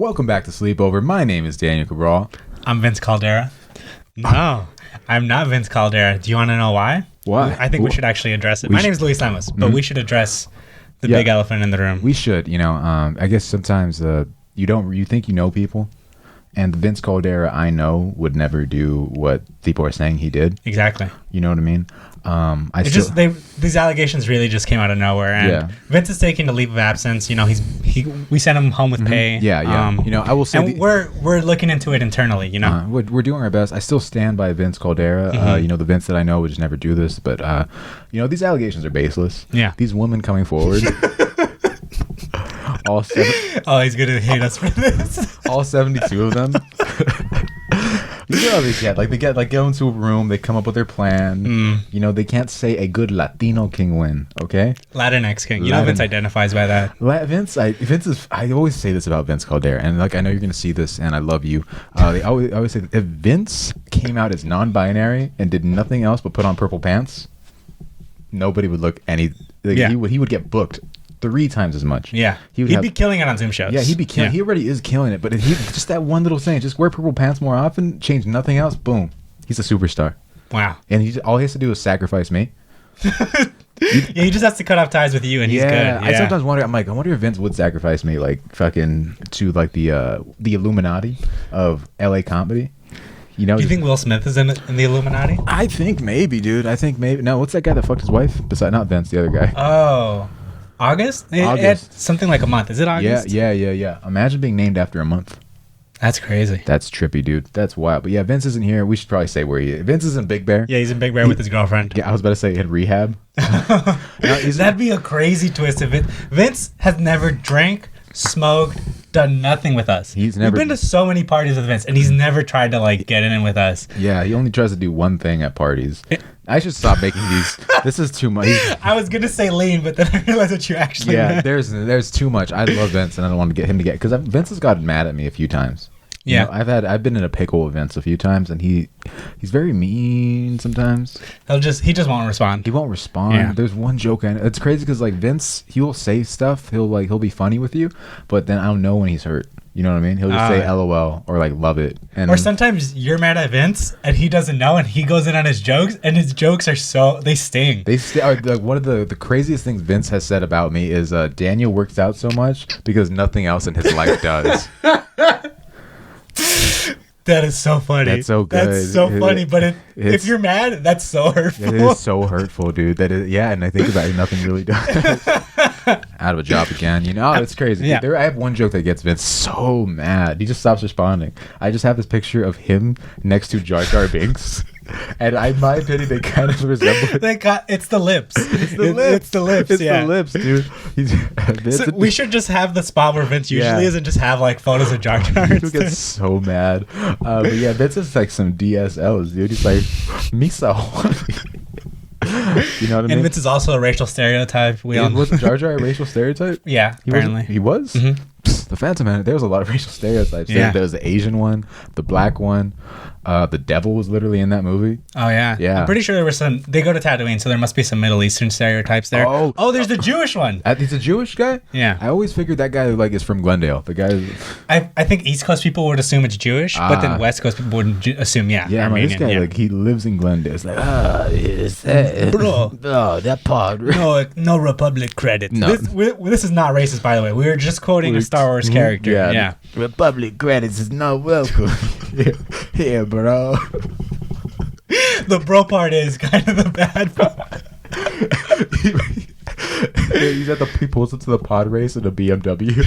Welcome back to Sleepover. My name is Daniel Cabral. I'm Vince Caldera. No, I'm not Vince Caldera. Do you want to know why? Why? I think we should actually address it. My name is Luis Lemos, but we should address the big elephant in the room. We should. I guess sometimes you think you know people, and the Vince Caldera I know would never do what people are saying he did. Exactly. You know what I mean? These allegations really just came out of nowhere, and Vince is taking a leave of absence. We sent him home with pay. Yeah. I will say, and we're looking into it internally. We're doing our best. I still stand by Vince Caldera. The Vince that I know would just never do this. But these allegations are baseless. Yeah. These women coming forward. All he's gonna hate us for this. All 72 of them. You know how they go into a room, they come up with their plan. They can't say a good Latino king win, okay? Latinx king. Vince identifies by that. I always say this about Vince Caldera, and I know you're gonna see this, and I love you. I always say that if Vince came out as non-binary and did nothing else but put on purple pants, nobody would look he would get booked 3 times as much. Yeah, he'd be killing it on Zoom shows. Yeah, he'd be killing. Yeah. He already is killing it. But if he just that one little thing, just wear purple pants more often, change nothing else, boom, he's a superstar. Wow. And all he has to do is sacrifice me. He just has to cut off ties with you, and he's good. Yeah. I sometimes wonder. I wonder if Vince would sacrifice me, to the Illuminati of LA comedy. Do you think Will Smith is in the Illuminati? I think maybe, dude. No, what's that guy that fucked his wife? Not Vince, the other guy. Oh. August? It's something like a month. Is it August? Yeah. Imagine being named after a month. That's crazy. That's trippy, dude. That's wild. But yeah, Vince isn't here. We should probably say where he is. Vince is in Big Bear. Yeah, he's in Big Bear with his girlfriend. Yeah, I was about to say in rehab. That'd be a crazy twist if Vince has never drank, smoked, done nothing with us. We've been to so many parties with Vince, and he's never tried to get in with us. Yeah, he only tries to do one thing at parties. I should stop making these. This is too much. I was gonna say lean, but then I realized what you actually meant. There's too much. I love Vince, and I don't want to get him to because Vince has gotten mad at me a few times. Yeah, I've been in a pickle with Vince a few times, and he's very mean sometimes. He just won't respond. He won't respond. Yeah. There's one joke, and it's crazy because Vince, he will say stuff. He'll be funny with you, but then I don't know when he's hurt. You know what I mean? He'll just say LOL or love it. Or sometimes you're mad at Vince and he doesn't know, and he goes in on his jokes, and his jokes are they sting. One of the craziest things Vince has said about me is Daniel works out so much because nothing else in his life does. That is so funny. That's so good. That's so funny. But if you're mad, that's so hurtful. It is so hurtful, dude. And I think about it, nothing really does. Out of a job again. It's crazy. Yeah. I have one joke that gets Vince so mad. He just stops responding. I just have this picture of him next to Jar Jar Binks. And in my opinion, they kind of resemble. It's the lips. It's the lips. It's the lips, dude. We should just have the spot where Vince usually is, and just have photos of Jar Jar. He gets so mad. But yeah, Vince is some DSLs, dude. He's like, Misa. You know what I mean? And Vince is also a racial stereotype. Was Jar Jar a racial stereotype? Yeah, apparently. He was? Mm-hmm. The Phantom Man, there was a lot of racial stereotypes. Yeah. There was the Asian one, the black one. The devil was literally in that movie. Oh, yeah. Yeah. I'm pretty sure there were they go to Tatooine, so there must be some Middle Eastern stereotypes there. Oh, there's the Jewish one. He's a Jewish guy? Yeah. I always figured that guy is from Glendale. The guy I think East Coast people would assume it's Jewish, but then West Coast people would assume, Yeah, this guy, he lives in Glendale. It's is that... Bro. Oh, that pod. No Republic credit. No. This is not racist, by the way. We were just quoting a Star Wars character. Yeah. Republic credits is not welcome. Here, bro. The bro part is kind of the bad part. He pulls into the pod race in a BMW.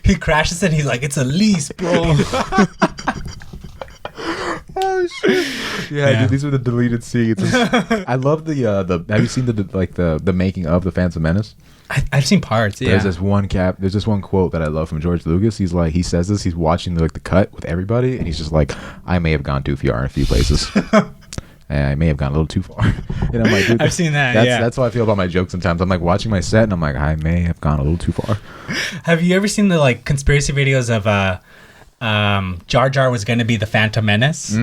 He crashes and he's like, "It's a lease, bro." Oh shit! Yeah, dude, these are the deleted scenes. I love the. Have you seen the making of the Phantom Menace? I've seen parts. Yeah. There's this one quote that I love from George Lucas. He says this. He's watching the cut with everybody, and he's just like, "I may have gone too far in a few places." And I may have gone a little too far. And I'm like, dude, I've seen that. That's how I feel about my jokes sometimes. I'm watching my set, and I'm like, I may have gone a little too far. Have you ever seen the conspiracy videos of Jar Jar was going to be the Phantom Menace?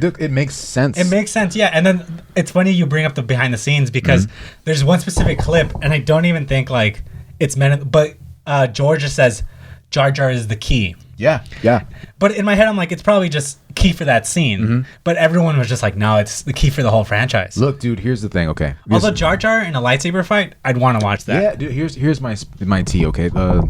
Look, it makes sense. It makes sense, yeah. And then it's funny you bring up the behind the scenes because there's one specific clip, and I don't even think it's meant, but George just says Jar Jar is the key. Yeah. But in my head, I'm like, it's probably just key for that scene. But everyone was just like, no, it's the key for the whole franchise. Look, dude, here's the thing, okay? Although Jar Jar in a lightsaber fight, I'd want to watch that. Yeah, dude, here's my tea, okay? The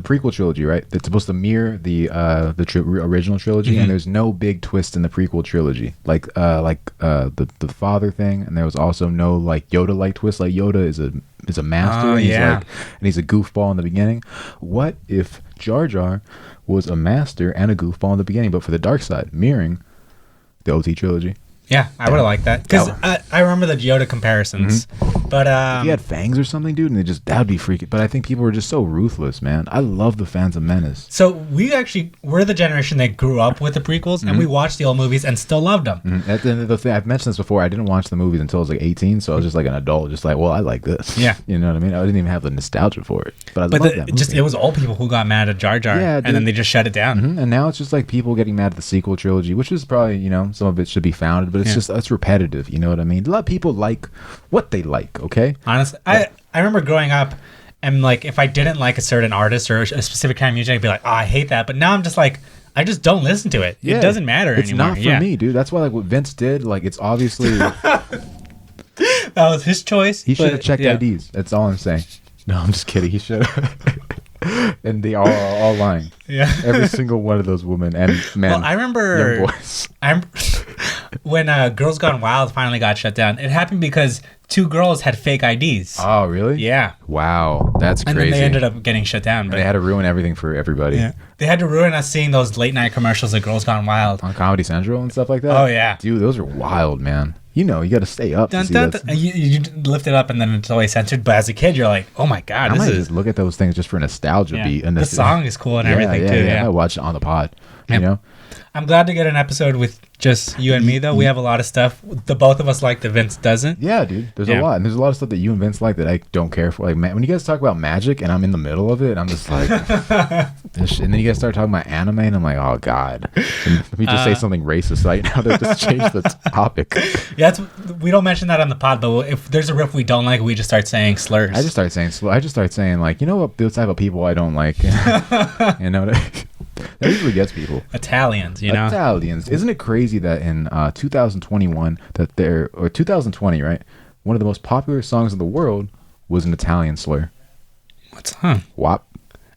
prequel trilogy, right? It's supposed to mirror the original trilogy, and there's no big twist in the prequel trilogy, like the father thing, and there was also no like Yoda like twist. Like Yoda is a master, and he's a goofball in the beginning. What if Jar Jar was a master and a goofball in the beginning, but for the dark side, mirroring the OT trilogy? Yeah, I would have liked that because I remember the Yoda comparisons. But if he had fangs or something, dude, and that'd be freaking. But I think people were just so ruthless, man. I love the Phantom Menace. So we're the generation that grew up with the prequels, and we watched the old movies and still loved them. At the end of the thing, I've mentioned this before. I didn't watch the movies until I was like 18, so I was just like an adult, just like, well, I like this. Yeah, you know what I mean. I didn't even have the nostalgia for it, but I loved that movie. It was old people who got mad at Jar Jar, and then they just shut it down. And now it's just like people getting mad at the sequel trilogy, which is probably some of it should be founded, but it's repetitive. You know what I mean? A lot of people like what they like. Okay, honestly. I remember growing up and like if I didn't like a certain artist or a specific kind of music, I'd be like, oh, I hate that. But now I'm just like, I just don't listen to it. Yeah. It doesn't matter anymore. It's not for me, dude. That's why like what Vince did, like it's obviously that was his choice. He should have checked IDs. That's all I'm saying. No, I'm just kidding. He should have. And they are all lying. Yeah. Every single one of those women and men. Well, I remember young boys. When Girls Gone Wild finally got shut down, it happened because 2 girls had fake IDs. Oh, really? Yeah. Wow. That's crazy. And then they ended up getting shut down. But they had to ruin everything for everybody. Yeah. They had to ruin us seeing those late night commercials of Girls Gone Wild. On Comedy Central and stuff like that? Oh, yeah. Dude, those are wild, man. You got to stay up. You lift it up and then it's always censored. But as a kid, you're like, oh my God. I might just look at those things just for nostalgia beat. And the song is cool and everything, too. Yeah. I watch it on the pod, you know? I'm glad to get an episode with just you and me, though. We have a lot of stuff. The both of us like that Vince doesn't. Yeah, dude. There's a lot. And there's a lot of stuff that you and Vince like that I don't care for. Like, when you guys talk about magic and I'm in the middle of it, I'm just like... and then you guys start talking about anime and I'm like, oh, God. And let me just say something racist right now to just change the topic. Yeah, we don't mention that on the pod, but if there's a riff we don't like, we just start saying slurs. I just start saying like, you know what, the type of people I don't like. You know what I mean? That usually gets people. Italians, you know? Italians. Isn't it crazy that in 2021 or 2020, right? One of the most popular songs in the world was an Italian slur. What's WAP.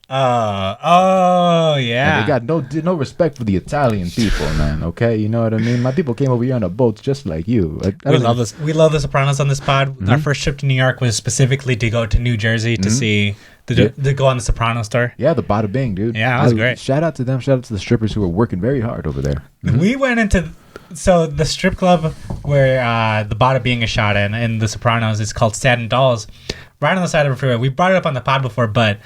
Oh, yeah. And they got no respect for the Italian people, man. Okay, you know what I mean? My people came over here on a boat just like you. We love this. We love the Sopranos on this pod. Our first trip to New York was specifically to go to New Jersey to see to go on the Sopranos tour. Yeah, the Bada Bing, dude. Yeah, that was great. Shout out to them. Shout out to the strippers who were working very hard over there. We went into the strip club where the Bada Bing is shot in the Sopranos. It's called Satin Dolls. Right on the side of the freeway. We brought it up on the pod before, but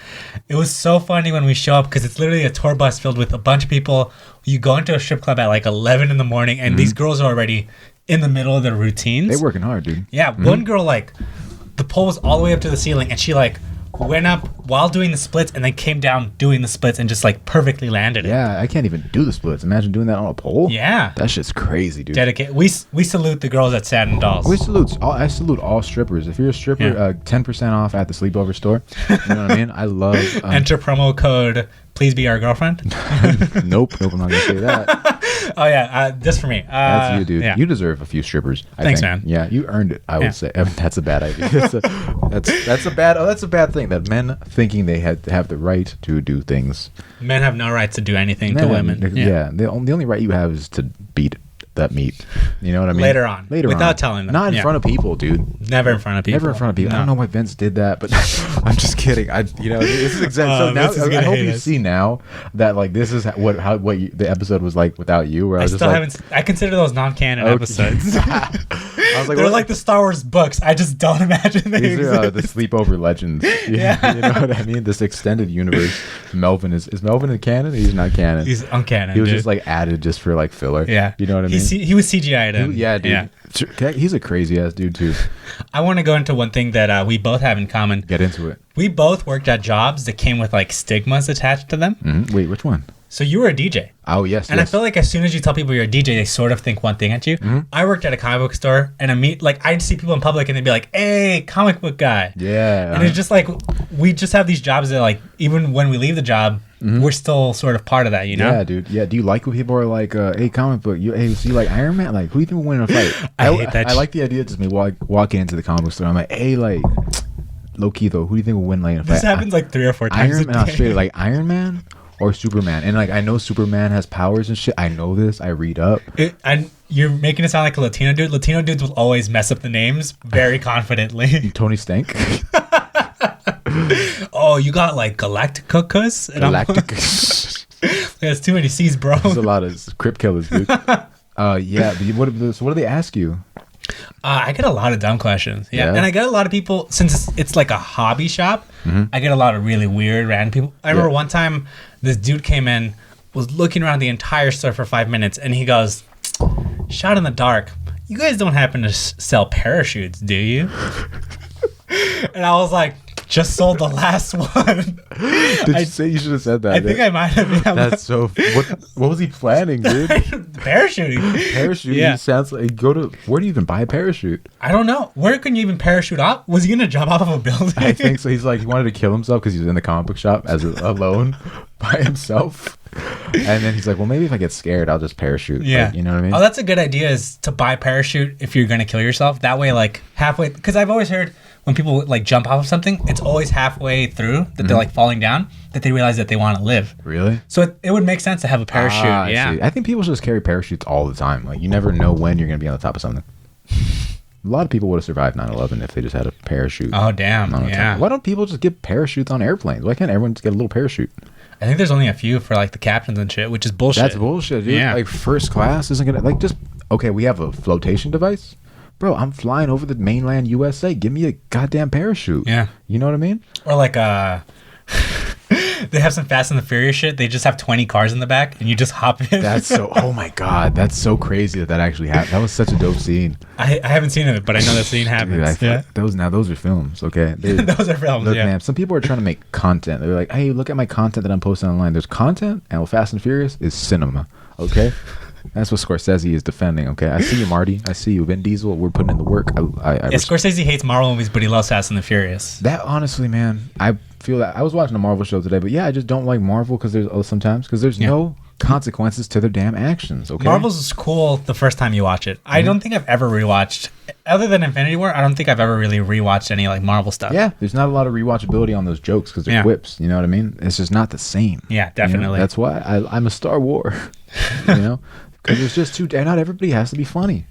it was so funny when we show up because it's literally a tour bus filled with a bunch of people. You go into a strip club at like 11 in the morning, and these girls are already in the middle of their routines. They're working hard, dude. Yeah, one girl, like, the pole was all the way up to the ceiling, and she, like, went up while doing the splits and then came down doing the splits and just like perfectly landed it. Yeah, I can't even do the splits. Imagine doing that on a pole. Yeah, that shit's crazy, dude. Dedicate. We salute the girls at Satin Dolls. I salute all strippers. If you're a stripper, 10% off at the Sleepover store. You know what I mean? I love. Enter promo code. Please be our girlfriend. Nope, I'm not gonna say that. Oh yeah, just for me. That's you, dude. Yeah. You deserve a few strippers. Thanks, man. Yeah, you earned it. I would say. I mean, that's a bad idea. That's a bad thing. That men thinking they have the right to do things. Men have no right to do anything to women. Yeah, the only right you have is to beat that meat. You know what I mean? Later on, without telling them. Not in front of people, dude. Never in front of people. Never in front of people. No. I don't know why Vince did that, but I'm just kidding. This is exactly. So now I hope you see now that like this is what the episode was like without you. Where I consider those non-canon episodes. I was like, they're like the Star Wars books. I just don't imagine these are the Sleepover legends. Yeah, you know what I mean. This extended universe. Melvin is Melvin in canon? He's not canon. He's uncanon. He was just like added just for like filler. Yeah, you know what I mean. He was CGI'd in. Yeah, dude. Yeah. He's a crazy ass dude too. I want to go into one thing that we both have in common. Get into it. We both worked at jobs that came with like stigmas attached to them. Mm-hmm. Wait, which one? So you were a DJ. Oh, yes. And I feel like as soon as you tell people you're a DJ, they sort of think one thing at you. Mm-hmm. I worked at a comic book store, and I'd see people in public, and they'd be like, "Hey, comic book guy." Yeah. And it's just like we just have these jobs that like even when we leave the job, we're still sort of part of that, you know? Yeah, dude. Yeah. Do you like when people are like, hey, comic book, hey, so you like Iron Man? Like, who do you think will win in a fight? I hate that I like the idea of just me walking into the comic book store. I'm like, hey, like, low key though, who do you think will win like in a fight? This happens like 3 or 4 times Iron a Man, day. straight like Iron Man or Superman. And like, I know Superman has powers and shit. I know this. I read up. And you're making it sound like a Latino dude. Latino dudes will always mess up the names very confidently. Tony Stank. Oh, you got like Galacticus? And Galacticus. There's too many C's, bro. There's a lot of crypt killers, dude. Yeah. But so what do they ask you? I get a lot of dumb questions. Yeah. Yeah? And I get a lot of people, since it's like a hobby shop, I get a lot of really weird, random people. I remember one time this dude came in, was looking around the entire store for 5 minutes, and he goes, "Shot in the dark, you guys don't happen to sell parachutes, do you?" And I was like, just sold the last one. Did you say you should have said that? I think I might have. Yeah, That's so. What was he planning, dude? Parachuting. Parachute. Yeah. He sounds like where do you even buy a parachute? I don't know. Where can you even parachute off? Was he gonna jump off of a building? I think so. He's like he wanted to kill himself because he was in the comic book shop alone by himself. And then he's like, well, maybe if I get scared, I'll just parachute. Yeah. Like, you know what I mean? Oh, that's a good idea, is to buy a parachute if you're going to kill yourself. That way, like, halfway... Because I've always heard when people, like, jump off of something, it's always halfway through that they're, like, falling down, that they realize that they want to live. Really? So it would make sense to have a parachute, yeah. I think people should just carry parachutes all the time. Like, you never know when you're going to be on the top of something. A lot of people would have survived 9/11 if they just had a parachute. Oh, damn, yeah. Why don't people just get parachutes on airplanes? Why can't everyone just get a little parachute? I think there's only a few for, like, the captains and shit, which is bullshit. That's bullshit, dude. Yeah. Like, first class isn't gonna, like, just, okay, we have a flotation device. Bro, I'm flying over the mainland USA. Give me a goddamn parachute. Yeah. You know what I mean? Or, like, they have some Fast and the Furious shit. They just have 20 cars in the back, and you just hop in. That's so, oh my God. That's so crazy that actually happened. That was such a dope scene. I haven't seen it, but I know that scene happens. Dude, those are films, okay? Those are films, Look, yeah. man, some people are trying to make content. They're like, hey, look at my content that I'm posting online. There's content, and Fast and Furious is cinema, okay? That's what Scorsese is defending, okay? I see you, Marty. I see you. Vin Diesel, we're putting in the work. Scorsese hates Marvel movies, but he loves Fast and the Furious. That, honestly, man, I feel that. I was watching a Marvel show today, but yeah, I just don't like Marvel because there's no consequences to their damn actions, okay? Marvel's cool the first time you watch it. I don't think I've ever rewatched, other than Infinity War, I don't think I've ever really rewatched any, like, Marvel stuff. Yeah, there's not a lot of rewatchability on those jokes because they're quips, you know what I mean? It's just not the same. Yeah, definitely. You know? That's why I'm a Star Wars, you know? Because it's just not everybody has to be funny.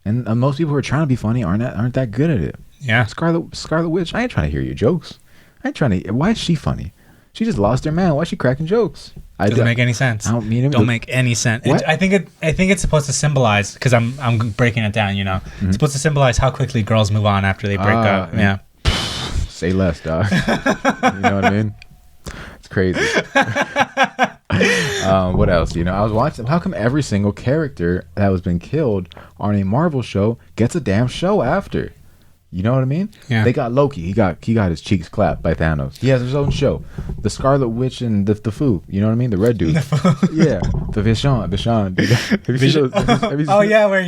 And most people who are trying to be funny aren't that good at it. Yeah. Scarlet Witch, I ain't trying to hear your jokes. Why is she funny? She just lost her man. Why is she cracking jokes? Doesn't make any sense. I don't mean it. Don't make any sense. I think it's supposed to symbolize, because I'm breaking it down, you know. It's supposed to symbolize how quickly girls move on after they break up. Yeah. Say less, dog. You know what I mean? It's crazy. What else? You know, I was watching. How come every single character that was been killed on a Marvel show gets a damn show after? You know what I mean? Yeah. They got Loki. He got his cheeks clapped by Thanos. He has his own show. The Scarlet Witch and the Fu. You know what I mean? The red dude. Yeah. The Vishon. Dude. Have you seen those? Have you seen Yeah, where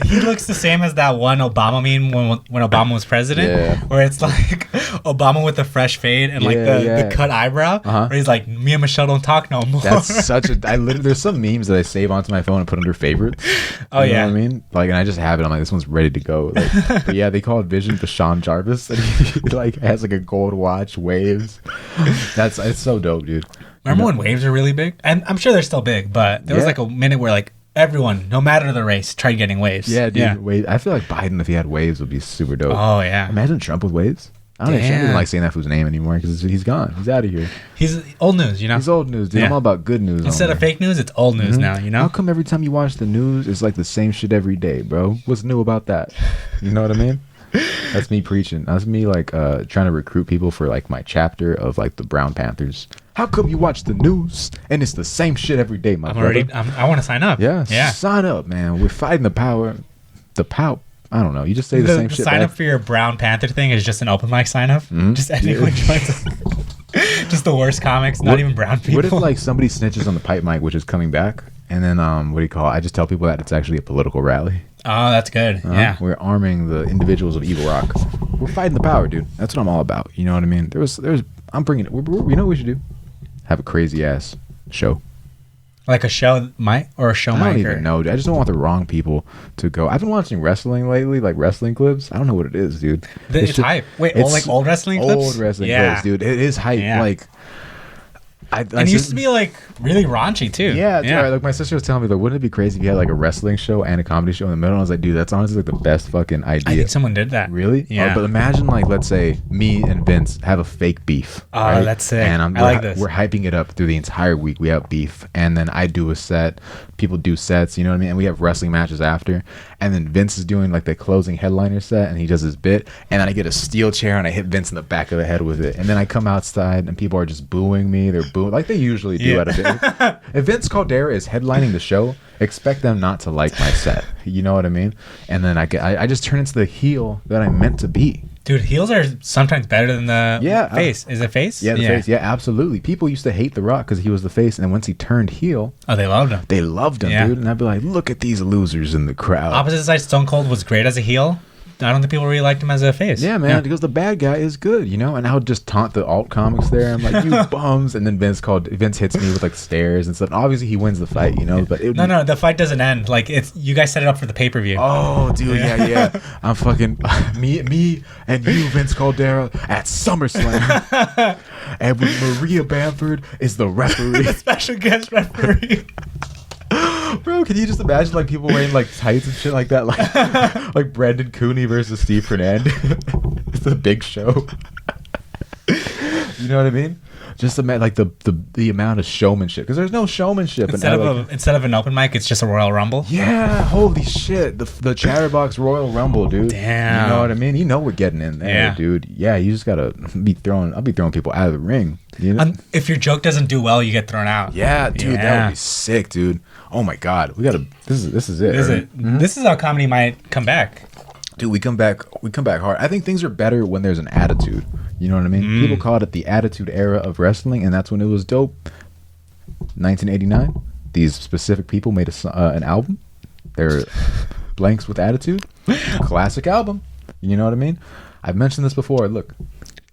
he looks the same as that one Obama meme when Obama was president, where it's like Obama with the fresh fade and like the cut eyebrow, where he's like, me and Michelle don't talk no more. That's such a. There's some memes that I save onto my phone and put under favorites. Oh, you know yeah. what I mean? Like, and I just have it. I'm like, this one's ready to go. Like, but yeah, they call it Vision Bashan Jarvis, and he like has like a gold watch, waves. It's so dope, dude. Remember when waves were really big? And I'm sure they're still big, but there was like a minute where like everyone, no matter the race, tried getting waves. Yeah, dude. Yeah. Waves. I feel like Biden, if he had waves, would be super dope. Oh, yeah. Imagine Trump with waves. I don't even like saying that fool's name anymore because he's gone. He's out of here. He's old news, you know? He's old news, dude. I'm all about good news. Instead of fake news, it's old news now, you know? How come every time you watch the news, it's like the same shit every day, bro? What's new about that? You know what I mean? That's me preaching. That's me like trying to recruit people for like my chapter of like the Brown Panthers. How come you watch the news and it's the same shit every day, my brother? I want to sign up. Yeah. Sign up, man. We're fighting the power. I don't know. You just say the same shit. Sign up for your Brown Panther thing is just an open mic sign up. Just anyone joins. Just the worst comics, not even brown people. What if like somebody snitches on the pipe mic, which is coming back, and then what do you call it? I just tell people that it's actually a political rally. Oh, that's good. Yeah. We're arming the individuals of Evil Rock. We're fighting the power, dude. That's what I'm all about. You know what I mean? I'm bringing it. You know what we should do? have a crazy ass show. Like a show mic or a show mic? I don't even know, dude. I just don't want the wrong people to go. I've been watching wrestling lately, like wrestling clips. I don't know what it is, dude. It's hype. Wait, old wrestling clips? Old wrestling clips, dude. It is hype. Yeah. Like, it used to be like really raunchy too. Yeah, that's right. Like my sister was telling me, like, wouldn't it be crazy if you had like a wrestling show and a comedy show in the middle? And I was like, dude, that's honestly like the best fucking idea. I think someone did that. Really? Yeah. But imagine, like, let's say me and Vince have a fake beef. Oh, right? that's sick. And I like this. We're hyping it up through the entire week. We have beef, and then I do a set. People do sets, you know what I mean? And we have wrestling matches after. And then Vince is doing like the closing headliner set, and he does his bit. And then I get a steel chair and I hit Vince in the back of the head with it. And then I come outside and people are just booing me. They're booing like they usually do at a bit. If Vince Caldera is headlining the show, expect them not to like my set. You know what I mean? And then I just turn into the heel that I'm meant to be. Dude, heels are sometimes better than the face. Is it face? Yeah, the face. Yeah, absolutely. People used to hate The Rock because he was the face, and then once he turned heel, they loved him. They loved him, dude. And I'd be like, look at these losers in the crowd. Opposite side, Stone Cold was great as a heel. I don't think people really liked him as a face. Yeah, man, because the bad guy is good, you know? And I would just taunt the alt comics there. I'm like, you bums. And then Vince hits me with like stares and stuff. Obviously, he wins the fight, you know? But no, the fight doesn't end. Like, you guys set it up for the pay-per-view. Oh, dude, yeah. I'm fucking me and you, Vince Caldera, at SummerSlam. And with Maria Bamford is the referee. The special guest referee. Bro, can you just imagine like people wearing like tights and shit like that, like Brandon Cooney versus Steve Fernandez? It's a big show. You know what I mean? Just like the amount of showmanship, because there's no showmanship instead of an open mic, it's just a Royal Rumble. Yeah, holy shit, the Chatterbox Royal Rumble, dude. Damn, you know what I mean? You know we're getting in there, dude. Yeah, you just gotta I'll be throwing people out of the ring. You know? If your joke doesn't do well, you get thrown out. Yeah, dude, that would be sick, dude. Oh my god, we gotta. This is it. Mm-hmm. This is how comedy might come back. Dude, we come back hard. I think things are better when there's an attitude. You know what I mean? People called it the attitude era of wrestling, and that's when it was dope. 1989. These specific people made an album. They're Blanks with Attitude. Classic album. You know what I mean? I've mentioned this before. Look.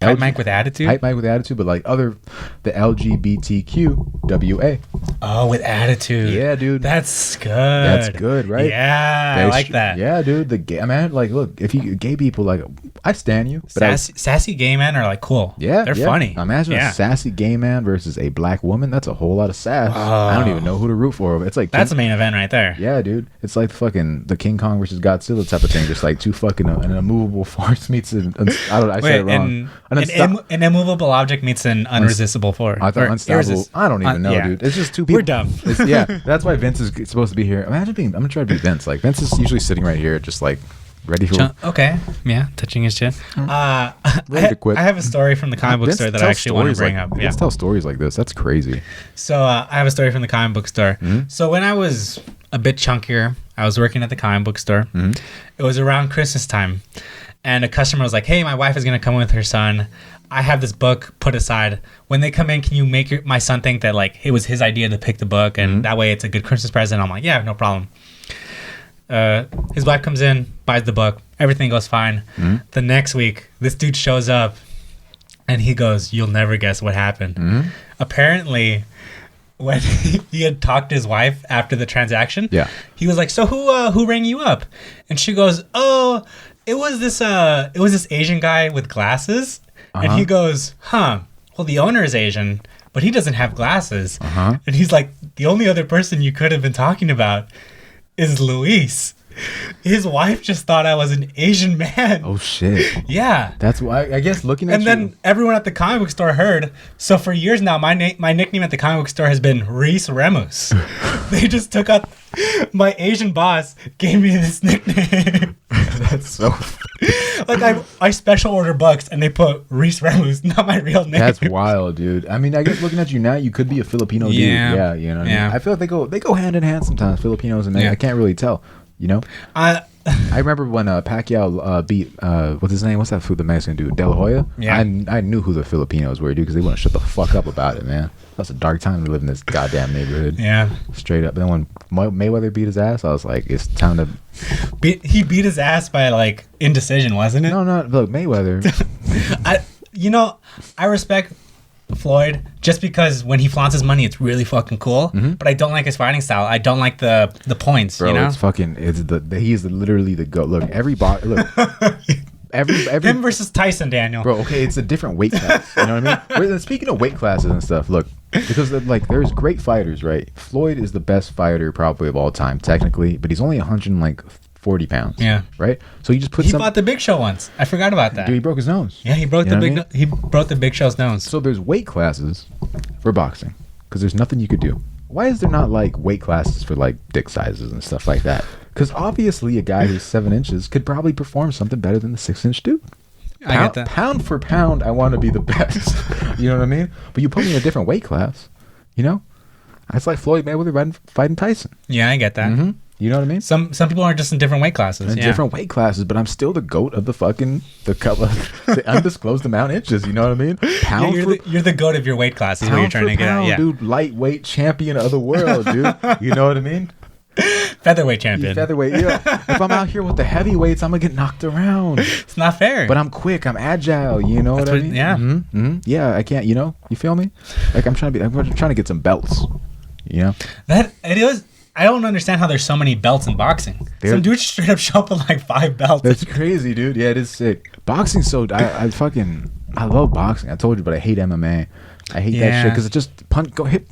Hype Mike with Attitude? Hype Mike with Attitude, but like the LGBTQWA. Oh, with Attitude. Yeah, dude. That's good. That's good, right? Yeah, I like that. Yeah, dude. The gay, I mean, like, look, if you gay people, like, I stan you. But sassy gay men are like cool. Yeah, they're funny. Imagine a sassy gay man versus a black woman. That's a whole lot of sass. Oh. I don't even know who to root for. It's like that's the main event right there. Yeah, dude. It's like fucking the King Kong versus Godzilla type of thing. Just like two fucking an immovable force meets I said it wrong. An immovable object meets an unresistible force. I thought unstoppable. I don't even know, dude. It's just two people. We're dumb. That's why Vince is supposed to be here. I'm gonna try to be Vince. Like Vince is usually sitting right here, just like ready for. Okay, yeah, touching his chin. Ready to quit. I have a story from the comic book store that I actually want to bring up. Let's tell stories like this. That's crazy. So I have a story from the comic book store. Mm-hmm. So when I was a bit chunkier, I was working at the comic book store. Mm-hmm. It was around Christmas time. And a customer was like, hey, my wife is going to come with her son. I have this book put aside. When they come in, can you make my son think that like it was his idea to pick the book, and that way it's a good Christmas present? I'm like, yeah, no problem. His wife comes in, buys the book. Everything goes fine. Mm-hmm. The next week, this dude shows up, and he goes, you'll never guess what happened. Mm-hmm. Apparently, when he had talked to his wife after the transaction, he was like, so who rang you up? And she goes, oh, it was this Asian guy with glasses. And he goes, well, the owner is Asian, but he doesn't have glasses. And he's like, the only other person you could have been talking about is Luis. His wife just thought I was an Asian man. Oh, shit. Yeah. That's why, I guess, looking at and then everyone at the comic book store heard. So for years now, my nickname at the comic book store has been Reese Remus. They just took out my Asian boss, gave me this nickname. That's so like I special order books and they put Reese Remus, not my real name. That's wild, dude. I mean, I guess looking at you now, you could be a Filipino dude. Yeah, you know what I mean? I feel like they go hand in hand sometimes, Filipinos and I can't really tell, you know? I remember when Pacquiao beat what's his name? What's that food the Mexican dude? De La Hoya? Yeah. I knew who the Filipinos were, dude, because they wouldn't shut the fuck up about it, man. That's a dark time to live in this goddamn neighborhood. Yeah. Straight up. Then when Mayweather beat his ass, I was like, it's time to... He beat his ass by, like, indecision, wasn't it? No, look, Mayweather. I respect Floyd just because when he flaunts his money, it's really fucking cool. But I don't like his fighting style. I don't like the points. Bro, you know, he is literally the GOAT. Look, every him versus Tyson, Daniel. bro. Okay, it's a different weight class. You know what I mean? Speaking of weight classes and stuff, look, because like there's great fighters, right? Floyd is the best fighter probably of all time, technically, but he's only 140 pounds. Yeah. Right. So you just put He fought the Big Show once. I forgot about that. Dude, he broke his nose. Yeah, he broke he broke the Big Show's nose. So there's weight classes for boxing because there's nothing you could do. Why is there not like weight classes for like dick sizes and stuff like that? Because obviously a guy who's 7 inches could probably perform something better than the 6-inch dude. I get that. Pound for pound, I want to be the best. You know what I mean? But you put me in a different weight class, you know? It's like Floyd Mayweather fighting Tyson. Yeah, I get that. Mm-hmm. You know what I mean? Some people are just in different weight classes. In different weight classes, but I'm still the GOAT of the undisclosed amount of inches. You know what I mean? You're the GOAT of your weight class. Is what you're trying to get at. Yeah, dude, lightweight champion of the world, dude. You know what I mean? Featherweight champion. Featherweight. Yeah. If I'm out here with the heavyweights, I'm gonna get knocked around. It's not fair. But I'm quick. I'm agile. You know what I mean? Yeah. Mm-hmm, mm-hmm. Yeah. I can't. You know. You feel me? Like I'm trying to get some belts. You know. That it is. I don't understand how there's so many belts in boxing. Some dudes straight up show up with like 5 belts. That's crazy, dude. Yeah, it is sick. Boxing's so. I love boxing. I told you, but I hate MMA. I hate that shit because it just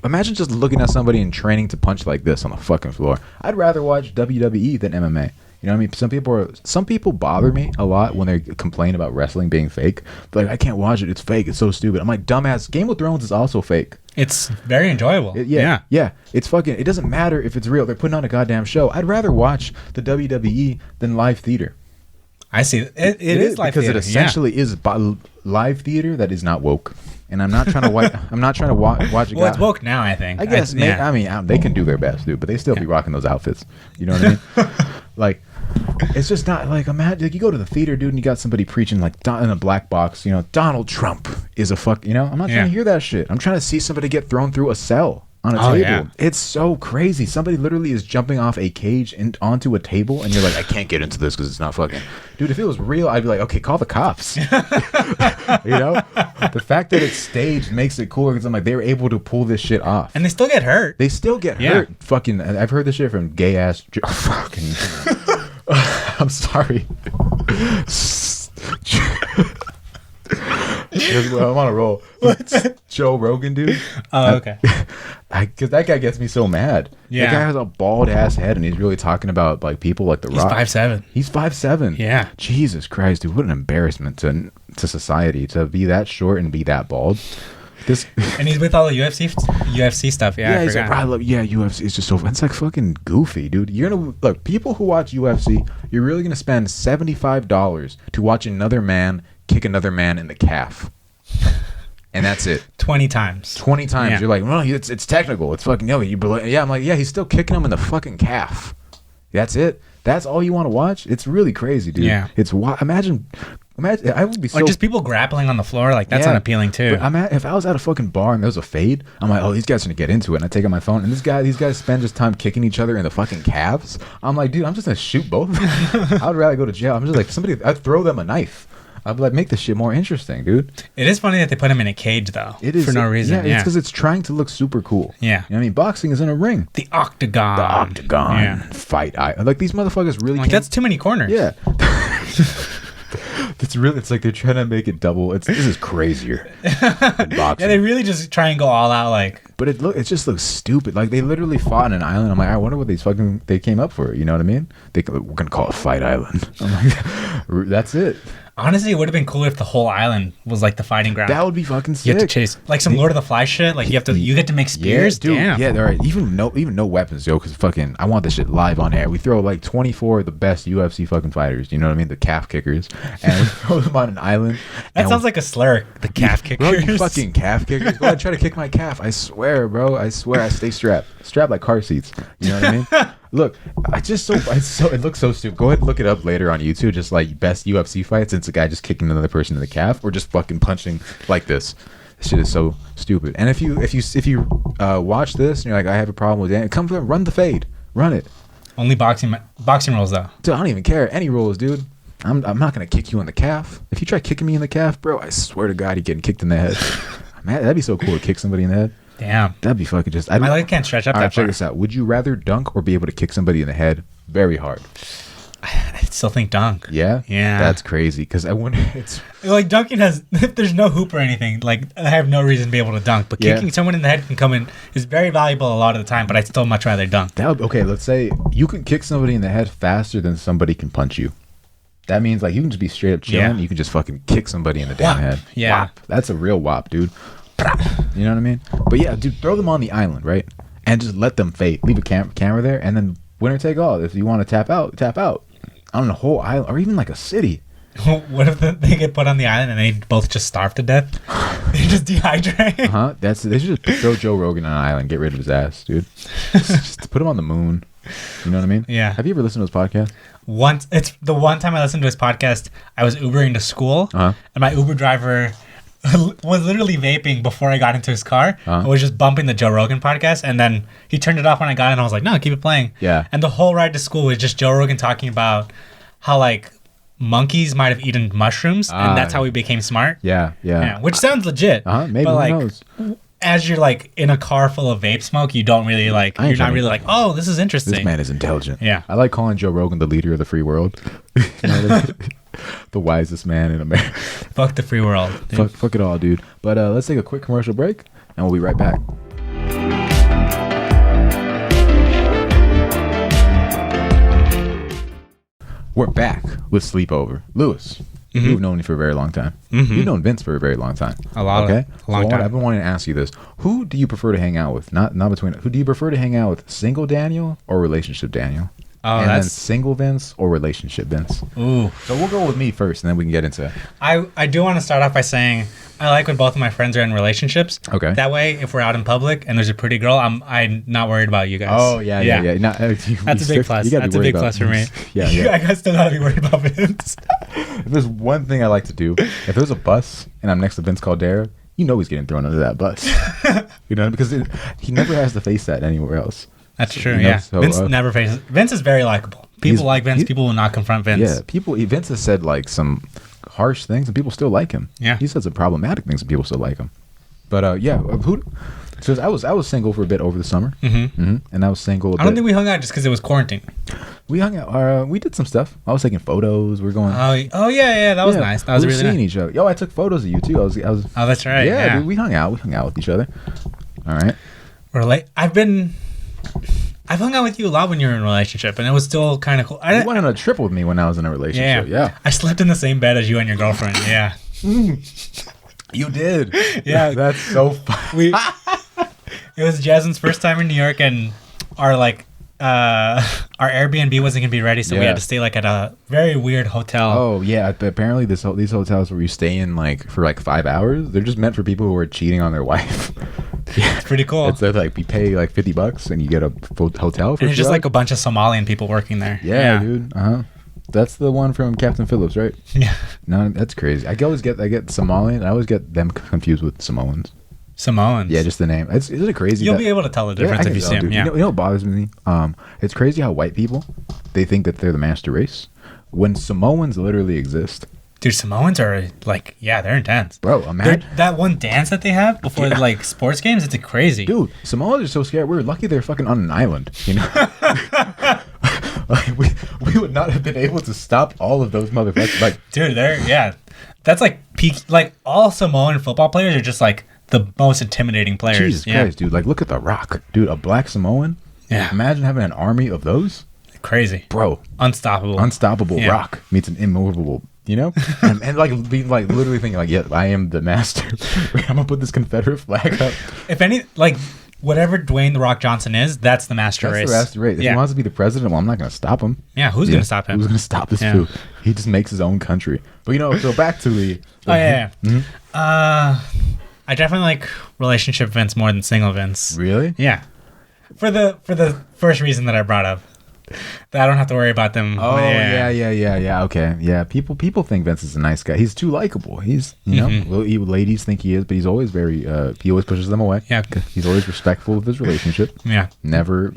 imagine just looking at somebody and training to punch like this on the fucking floor. I'd rather watch WWE than MMA. You know what I mean? Some people bother me a lot when they complain about wrestling being fake. But like, I can't watch it. It's fake. It's so stupid. I'm like, dumbass. Game of Thrones is also fake. It's very enjoyable. Yeah. It's fucking. It doesn't matter if it's real. They're putting on a goddamn show. I'd rather watch the WWE than live theater. I see. It is live because theater. It essentially is live theater that is not woke. And I'm not trying to watch. I'm not trying to watch it. Well, it's woke now. I think. I guess. I mean, they can do their best, dude, but they still be rocking those outfits. You know what I mean? Like, it's just not like imagine like you go to the theater, dude, and you got somebody preaching like in a black box. You know, Donald Trump is a fuck. You know, I'm not trying to hear that shit. I'm trying to see somebody get thrown through a cell on a table. Yeah. It's so crazy. Somebody literally is jumping off a cage and onto a table, and you're like, I can't get into this because it's not fucking. Dude, if it was real, I'd be like, okay, call the cops. You know, the fact that it's staged makes it cooler because I'm like, they were able to pull this shit off, and they still get hurt. They still get hurt. Fucking, I've heard this shit from gay ass. Fucking. I'm sorry. I'm on a roll. Joe Rogan, dude. Oh, okay. Because that guy gets me so mad. Yeah. That guy has a bald ass head, and he's really talking about like people like The Rock. He's 5'7". He's 5'7". Yeah. Jesus Christ, dude! What an embarrassment to society to be that short and be that bald. And he's with all the UFC stuff. Yeah, he's like, UFC is just so. It's like fucking goofy, dude. You're gonna look. People who watch UFC, you're really gonna spend $75 to watch another man kick another man in the calf, and that's it. 20 times. 20 times. Yeah. You're like, well, it's technical. It's fucking yeah. I'm like, yeah, he's still kicking him in the fucking calf. That's it. That's all you want to watch. It's really crazy, dude. Yeah. It's imagine. I would be so. Or just people grappling on the floor, like that's unappealing too. If I was at a fucking bar and there was a fade, I'm like, oh, these guys are gonna get into it. And I take out my phone, and these guys spend just time kicking each other in the fucking calves. I'm like, dude, I'm just gonna shoot both of them. I'd rather go to jail. I'm just like I'd throw them a knife. I'd be like, make this shit more interesting, dude. It is funny that they put him in a cage though. It is for no reason. Yeah, it's because it's trying to look super cool. Yeah, you know what I mean, boxing is in a ring. The octagon. Fight. Like these motherfuckers really. Like that's too many corners. Yeah. It's like they're trying to make it double. This is crazier than boxing. Yeah, they really just try and go all out, like. But it just looks stupid. Like they literally fought on an island. I'm like, I wonder what they came up for. You know what I mean? We're gonna call it Fight Island. I'm like, that's it. Honestly, it would have been cooler if the whole island was like the fighting ground. That would be fucking sick. You have to chase like some Lord of the Flies shit. Like you get to make spears. Yeah, dude. Damn. Yeah, there are even no weapons, yo. Because fucking, I want this shit live on air. We throw like 24 of the best UFC fucking fighters. You know what I mean? The calf kickers, and we throw them on an island. That sounds like a slur. The calf kickers. Bro, you fucking calf kickers. Go ahead, try to kick my calf. I swear, bro. I swear, I stay strapped like car seats. You know what I mean? Look, it looks so stupid. Go ahead and look it up later on YouTube. Just like best UFC fights. It's a guy just kicking another person in the calf, or just fucking punching like this. This shit is so stupid. And if you watch this and you're like, I have a problem with it, come from run the fade, run it. Only boxing rules though. Dude, I don't even care any rules, dude. I'm not gonna kick you in the calf. If you try kicking me in the calf, bro, I swear to God, you're getting kicked in the head. Man, that'd be so cool to kick somebody in the head. Damn. That'd be fucking just. My leg can't stretch up All that right, check far. this out. Would you rather dunk or be able to kick somebody in the head very hard? I still think dunk. Yeah? Yeah. That's crazy because I wonder. It's Like dunking if there's no hoop or anything, like I have no reason to be able to dunk. But Yeah. kicking someone in the head can come in is very valuable a lot of the time. But I'd still much rather dunk. that would, okay. Let's say you can kick somebody in the head faster than somebody can punch you. That means like you can just be straight up chilling. Yeah. You can just fucking kick somebody in the damn Whop. head. Yeah. Whop. That's a real whop, dude. You know what I mean? But yeah, dude, throw them on the island, right? And just let them fade. Leave a camera there, and then winner take all. If you want to tap out, tap out on the whole island, or even like a city. What if they get put on the island and they both just starve to death? They just dehydrate. They should just throw Joe Rogan on an island, get rid of his ass, dude. just put him on the moon. You know what I mean? Yeah. Have you ever listened to his podcast? Once it's the one time I listened to his podcast, I was Ubering to school, and my Uber driver was literally vaping before I got into his car. I was just bumping the Joe Rogan podcast, and then he turned it off when I got in. I was like, no, keep it playing. Yeah. And the whole ride to school was just Joe Rogan talking about how like monkeys might have eaten mushrooms, and that's how we became smart. Yeah. Yeah, which sounds legit. Maybe, but who like, knows? as you're like in a car full of vape smoke, you don't really like. I ain't You're not trying really to- like, oh, this is interesting. This man is intelligent. Yeah. I like calling Joe Rogan the leader of the free world. You know what I mean? The wisest man in America. Fuck the free world. dude. Fuck it all, dude. But let's take a quick commercial break, and we'll be right back. We're back with Sleepover. Lewis, you've known me for a very long time. You've known Vince for a very long time. A lot. Okay? A long time. I've been wanting to ask you this. Who do you prefer to hang out with? Not between. Who do you prefer to hang out with? Single Daniel or relationship Daniel? Oh, and then that's single Vince or relationship Vince? ooh. So we'll go with me first, and then we can get into. I do want to start off by saying I like when both of my friends are in relationships. Okay. That way, if we're out in public and there's a pretty girl, I'm not worred about you guys. Oh yeah. Not, That's a big plus. That's a big plus for me. Yeah. I guys still gotta be worried about Vince. If there's one thing I like to do, if there's a bus and I'm next to Vince Caldera, you know he's getting thrown under that bus. You know, because he never has to face that anywhere else. That's true. You know, Yeah. so, Vince never faces. Vince is very likable. People like Vince. People will not confront Vince. Yeah, Vince has said like some harsh things, and people still like him. Yeah. He said some problematic things, and people still like him. But yeah, so I was single for a bit over the summer, and I was single. I don't think we hung out just because it was quarantine. We hung out. We did some stuff. I was taking photos. We're going. Oh yeah. That was nice. That was we were really seeing nice. each other. Yo, I took photos of you too. I was. Oh, that's right. Yeah, dude, we hung out. We hung out with each other. All right. I've hung out with you a lot when you were in a relationship, and it was still kind of cool. You went on a trip with me when I was in a relationship. Yeah. I slept in the same bed as you and your girlfriend. Yeah. You did. Yeah. That's so fun. It was Jasmine's first time in New York, and our Airbnb wasn't gonna be ready, so we Yeah. had to stay like at a very weird hotel. Oh yeah, apparently these hotels where you stay in like for like 5 hours, they're just meant for people who are cheating on their wife. Yeah, It's pretty cool. it's like you pay like $50 and you get a full hotel for. And it's just 2 like a bunch of Somalian people working there. yeah, dude. That's the one from Captain Phillips, right? Yeah. No, that's crazy. I get Somalian. I always get them confused with Samoans. Samoans. Yeah, just the name. Is it crazy? You'll that- be able to tell the Yeah, I difference can if you tell, see them. dude. Yeah. You know what bothers me? It's crazy how white people, they think that they're the master race when Samoans literally exist. Dude, Samoans are like, they're intense. Bro, imagine. That one dance that they have before like sports games, it's crazy. Dude, Samoans are so scared. We're lucky they're fucking on an island, you know? Like, we would not have been able to stop all of those motherfuckers. Like, Dude, that's like peak. Like all Samoan football players are just like the most intimidating players. Jesus Christ, dude. Like, look at The Rock. Dude, a black Samoan? Yeah. Imagine having an army of those. Crazy. Bro, Unstoppable. unstoppable Yeah. rock meets an immovable, you know? and like being like literally thinking like, yeah, I am the master. I'm gonna put this Confederate flag up. If any, like whatever Dwayne the Rock Johnson is, that's the master That's race. the master race. If Yeah. he wants to be the president, well, I'm not gonna stop him. Yeah, who's gonna stop him? Who's gonna stop this Yeah. fool? He just makes his own country. But you know, so back to the Oh yeah. Mhm. I definitely like relationship Vince more than single Vince. Really? Yeah. For the first reason that I brought up. that I don't have to worry about them. Oh yeah. Okay, yeah. People think Vince is a nice guy. He's too likable. He's ladies think he is, but he's always very. He always pushes them away. Yeah, he's always respectful of his relationship. Yeah, never.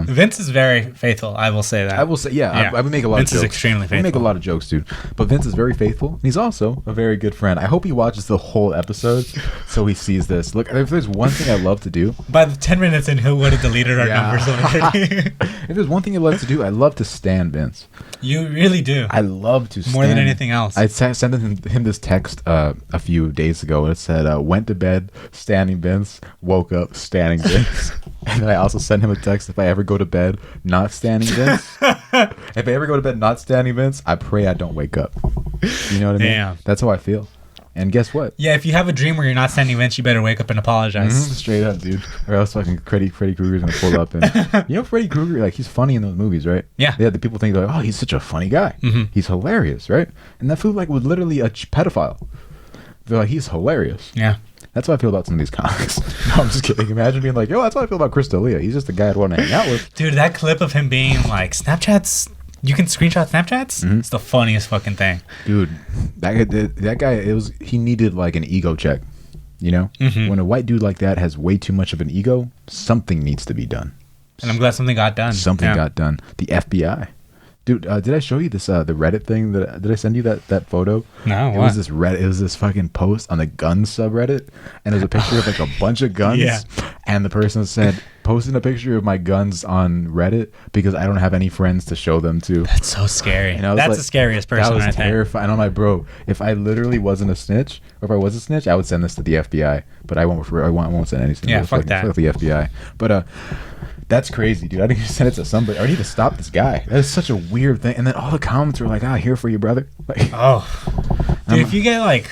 Vince is very faithful. I will say that. I will say, yeah. I would make a lot Vince of jokes. Vince is extremely faithful. We make a lot of jokes, dude. But Vince is very faithful. He's also a very good friend. I hope he watches the whole episode so he sees this. Look, if there's one thing I love to do. By the 10 minutes in, he would have deleted our numbers already. If there's one thing I love to do, I love to stand Vince. You really do. I love to stand. More than anything else. I sent him this text a few days ago, and it said, went to bed standing Vince, woke up standing Vince. And then I also sent him a text, if I ever go to bed not standing Vince. If I ever go to bed not standing Vince, I pray I don't wake up. You know what I mean? Damn. That's how I feel. And guess what? Yeah, if you have a dream where you're not standing Vince, you better wake up and apologize. Straight up, dude. Or else fucking Freddy Krueger's gonna pull up. And Freddy Krueger, like, he's funny in those movies, right? Yeah. The people think, like, oh, he's such a funny guy. He's hilarious, right? And that fool, like, was literally a pedophile. They're like, he's hilarious. Yeah. That's how I feel about some of these comics. No, I'm just kidding. Imagine being like, yo, that's how I feel about Chris D'Elia. He's just the guy I'd want to hang out with. Dude, that clip of him being like, Snapchats, you can screenshot Snapchats? It's the funniest fucking thing. Dude, that guy, he needed like an ego check. You know? When a white dude like that has way too much of an ego, something needs to be done. And I'm glad something got done. Something got done. The FBI. Dude, did I show you this the Reddit thing? Did I send you that photo? No. It was this Reddit. It was this fucking post on the guns subreddit, and it was a picture of like a bunch of guns. Yeah. And the person said, "Posting a picture of my guns on Reddit because I don't have any friends to show them to." That's so scary. And I was That's like, the scariest person. That was right terrifying. And I'm like, bro, if I literally wasn't a snitch, or if I was a snitch, I would send this to the FBI. But I won't send anything. Yeah, fuck that. Fuck the FBI. But that's crazy, dude. I didn't even send it to somebody. I need to stop this guy. That is such a weird thing. And then all the comments were like, here for you, brother. Like, dude, if you get like,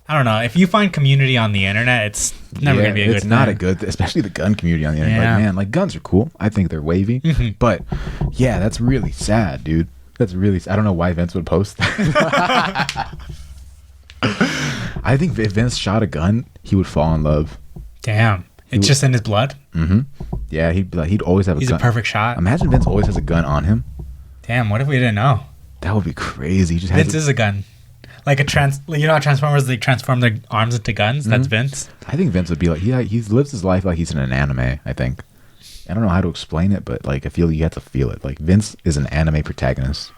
I don't know, if you find community on the internet, it's never going to be a good thing. It's not a good, especially the gun community on the internet. Yeah. Like, man, like guns are cool. I think they're wavy. But yeah, that's really sad, dude. That's really sad. I don't know why Vince would post that. I think if Vince shot a gun, he would fall in love. Damn. It's just in his blood? Yeah, he'd always have a gun. He's a perfect shot. Imagine Vince always has a gun on him. Damn, what if we didn't know? That would be crazy. Vince is a gun. Like you know how Transformers, they transform their arms into guns? That's Vince. I think Vince would be like, he lives his life like he's in an anime, I think. I don't know how to explain it, but like I feel you have to feel it. Like Vince is an anime protagonist.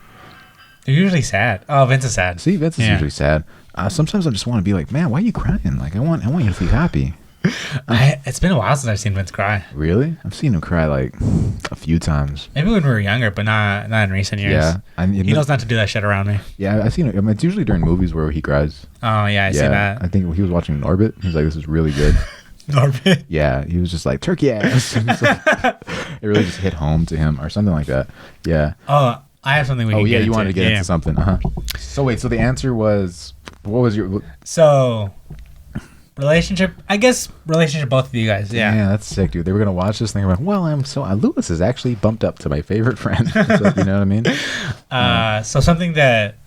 They're usually sad. Oh, Vince is sad. See, Vince is usually sad. Sometimes I just want to be like, man, why are you crying? Like I want you to be happy. It's been a while since I've seen Vince cry. Really? I've seen him cry like a few times. Maybe when we were younger, but not in recent years. Yeah, he knows not to do that shit around me. Yeah, I've seen it. I mean, it's usually during movies where he cries. Oh yeah, I see that. I think he was watching Norbit. He was like, "This is really good." Norbit. Yeah, he was just like turkey ass. It really just hit home to him or something like that. Yeah. Oh, I have something we can get into. You wanted to get into something. So wait, so the answer was, what was your? So. Relationship both of you guys. Yeah, that's sick, dude. They were gonna watch this thing. Like, well, Lewis is actually bumped up to my favorite friend. So, you know what I mean? So something that